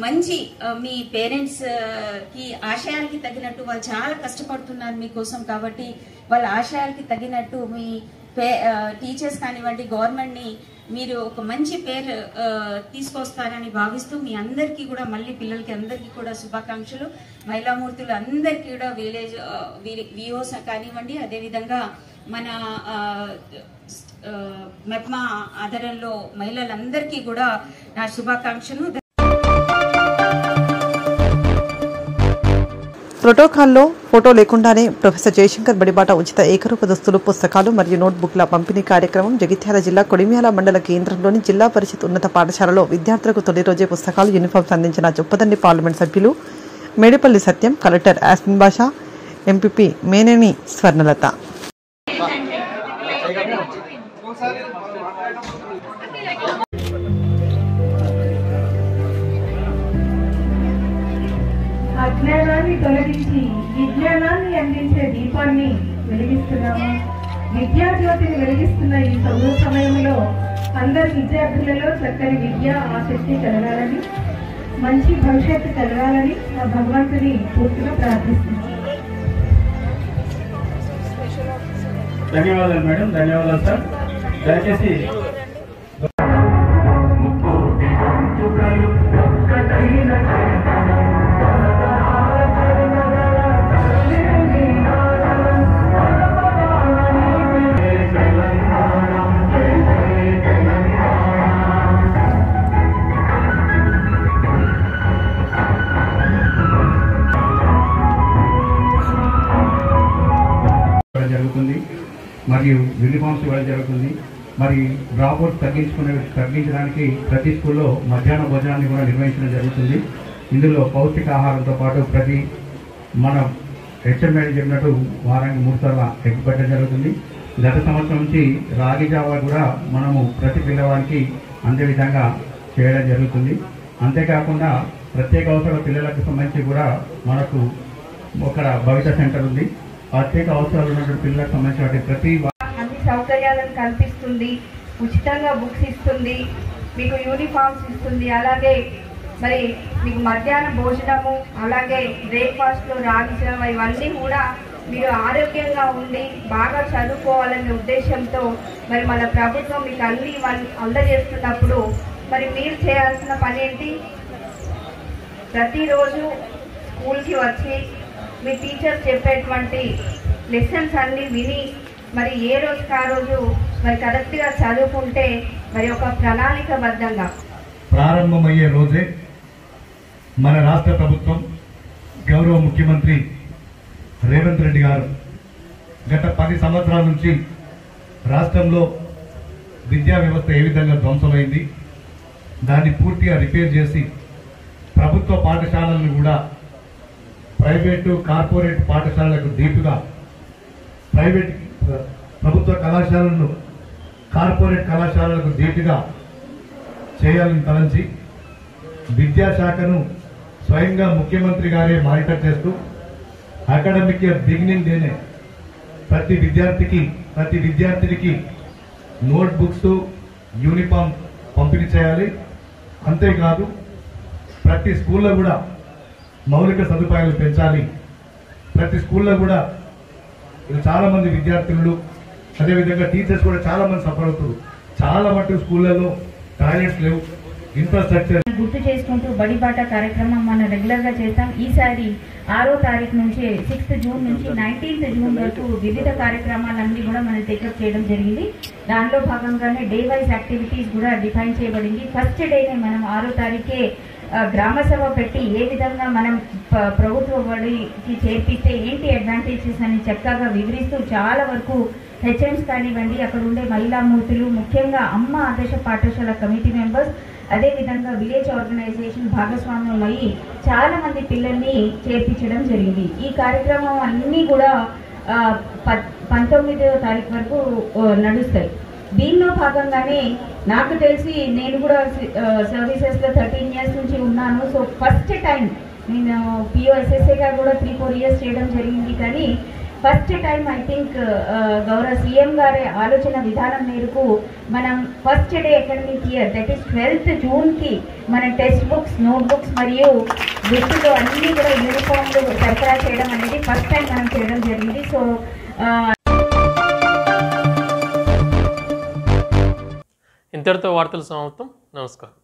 X: మంచి మీ పేరెంట్స్ కి ఆశయాలకి తగినట్టు వాళ్ళు చాలా కష్టపడుతున్నారు మీకోసం. కాబట్టి వాళ్ళ ఆశయాలకి తగినట్టు మీ టీచర్స్ కానివ్వండి గవర్నమెంట్ ని మీరు ఒక మంచి పేరు తీసుకొస్తారని భావిస్తూ మీ అందరికీ కూడా మళ్ళీ పిల్లలకి అందరికీ కూడా శుభాకాంక్షలు. మహిళామూర్తులు అందరికీ కూడా విలేజ్ విఓస్ కానివ్వండి అదేవిధంగా మన మెప్మా ఆధారంలో మహిళలందరికీ కూడా నా శుభాకాంక్షలు.
B: ప్రోటోకాల్లో ఫోటో లేకుండానే ప్రొఫెసర్ జయశంకర్ బడిబాట ఉచిత ఏకరూప దుస్తులు, పుస్తకాలు మరియు నోట్బుక్ల పంపిణీ కార్యక్రమం జగిత్యాల జిల్లా కొడిమ్యాల మండల కేంద్రంలోని జిల్లా పరిషత్ ఉన్నత పాఠశాలలో విద్యార్థులకు తొలి రోజే పుస్తకాలు, యూనిఫామ్స్ అందించిన చొప్పదండి పార్లమెంట్ సభ్యులు మేడిపల్లి సత్యం, కలెక్టర్ యాస్మిన్ బాషా, ఎంపీపీ మేనేని స్వర్ణలత.
A: అజ్ఞానాన్ని తొలగించి విజ్ఞానాన్ని అందించే దీపాన్ని వెలిగిస్తున్నాము. విద్యాజ్యోతిని వెలిగిస్తున్న ఈ చదువు సమయంలో అందరి విద్యార్థులలో చక్కని విద్య ఆసక్తి కలగాలని, మంచి భవిష్యత్తు కలగాలని ఆ భగవంతుని పూర్తిగా ప్రార్థిస్తున్నాం.
D: ధన్యవాదాలు మేడం, ధన్యవాదాలు సార్. దయచేసి జరుగుతుంది మరియు యూనిఫామ్స్ ఇవ్వడం జరుగుతుంది.
F: మరి డ్రాప్అవుట్స్ తగ్గించడానికి ప్రతి స్కూల్లో మధ్యాహ్న భోజనాన్ని కూడా నిర్వహించడం జరుగుతుంది. ఇందులో పౌష్టికాహారంతో పాటు ప్రతి మనం హెచ్ఎంఐ చెప్పినట్టు వారానికి 3 సార్లు ఎగ్ పెట్టడం జరుగుతుంది. గత సంవత్సరం నుంచి రాగి జావా కూడా మనము ప్రతి పిల్లవాడికి అందే విధంగా చేయడం జరుగుతుంది. అంతేకాకుండా ప్రత్యేక అవసరాల పిల్లలకు సంబంధించి కూడా మనకు ఒక భవిత సెంటర్ ఉంది. ప్రత్యేక అవసరాలు ఉన్నటువంటి పిల్లలకు సంబంధించిన ప్రతి
G: అన్ని సౌకర్యాలను కల్పిస్తుంది. ఉచితంగా బుక్స్ ఇస్తుంది, మీకు యూనిఫామ్స్ ఇస్తుంది. అలాగే మరి మీకు మధ్యాహ్న భోజనము, అలాగే బ్రేక్ఫాస్ట్లో రాగి జావ, ఇవన్నీ కూడా మీరు ఆరోగ్యంగా ఉండి బాగా చదువుకోవాలనే ఉద్దేశంతో మరి మన ప్రభుత్వం మీకు అన్ని అందజేస్తున్నప్పుడు మరి మీరు చేయాల్సిన పని ఏంటి? ప్రతిరోజు స్కూల్కి వచ్చి మీ టీచర్స్ చెప్పేటువంటి లెసన్స్ అన్నీ విని మరి ఏ రోజుకి ఆ రోజు మరి కరెక్ట్గా చదువుకుంటే మరి ఒక ప్రణాళికబద్ధంగా
V: ప్రారంభమయ్యే రోజే మన రాష్ట్ర ప్రభుత్వం గౌరవ ముఖ్యమంత్రి రేవంత్ రెడ్డి గారు గత 10 సంవత్సరాల నుంచి రాష్ట్రంలో విద్యా వ్యవస్థ ఏ విధంగా ధ్వంసమైంది, దాన్ని పూర్తిగా రిపేర్ చేసి ప్రభుత్వ పాఠశాలలను కూడా ప్రైవేటు కార్పొరేట్ పాఠశాలలకు దీటుగా ప్రభుత్వ కళాశాలలను కార్పొరేట్ కళాశాలలకు దీటుగా చేయాలని తలంచి విద్యాశాఖను స్వయంగా ముఖ్యమంత్రి గారే మానిటర్ చేస్తూ అకాడమిక్ ఇయర్ బిగినింగ్ డేనే ప్రతి విద్యార్థినికి నోట్ బుక్స్, యూనిఫామ్ పంపిణీ చేయాలి. అంతేకాదు ప్రతి స్కూల్లో కూడా మౌలిక సదుపాయాలు పెంచాలి. ప్రతి స్కూల్లో కూడా చాలా మంది విద్యార్థులు అదేవిధంగా టీచర్స్ కూడా చాలా మంది సఫర్ అవుతారు. చాలా మటుకు స్కూళ్ళలో టాయిలెట్స్ లేవు, ఇన్ఫ్రాస్ట్రక్చర్.
X: గుర్తు చేసుకుంటూ బడిబాట కార్యక్రమం మనం రెగ్యులర్గా చేస్తాం. ఈసారి 6వ తారీఖు నుంచి 6th జూన్ నుంచి 19th జూన్ వరకు వివిధ కార్యక్రమాలన్నీ కూడా మనం టేకప్ చేయడం జరిగింది. దానిలో భాగంగానే డే వైజ్ యాక్టివిటీస్ కూడా డిఫైన్ చేయబడింది. ఫస్ట్ డేనే మనం 6వ తారీఖే గ్రామ సభ పెట్టి ఏ విధంగా మనం ప్రభుత్వ బడికి చేర్పిస్తే ఏంటి అడ్వాంటేజెస్ అని చక్కగా వివరిస్తూ చాలా వరకు హెచ్ఎంస్ కానివ్వండి, అక్కడ ఉండే మహిళామూర్తులు, ముఖ్యంగా అమ్మ ఆదర్శ పాఠశాల కమిటీ మెంబర్స్, అదేవిధంగా విలేజ్ ఆర్గనైజేషన్ భాగస్వామ్యం అయ్యి చాలా మంది పిల్లల్ని చేర్పించడం జరిగింది. ఈ కార్యక్రమం అన్నీ కూడా 19వ తారీఖు వరకు నడుస్తాయి. దీనిలో భాగంగానే నాకు తెలిసి నేను కూడా సర్వీసెస్లో 13 years నుంచి ఉన్నాను. సో ఫస్ట్ టైం నేను పిఓఎస్ఎస్ఏగా కూడా 3-4 years చేయడం జరిగింది. కానీ ఫస్ట్ టైం ఐ థింక్ గౌరవ సీఎం గారి ఆలోచన విధానం మేరకు మనం first day academic year that is 12th జూన్కి మన టెక్స్ట్ బుక్స్, నోట్ బుక్స్ మరియు బుక్స్లో అన్నీ కూడా యూనిఫామ్లు సరఫరా చేయడం అనేది ఫస్ట్ టైం మనం చేయడం జరిగింది. సో
H: ఇంతటితో వార్తలు సమాప్తం. నమస్కారం.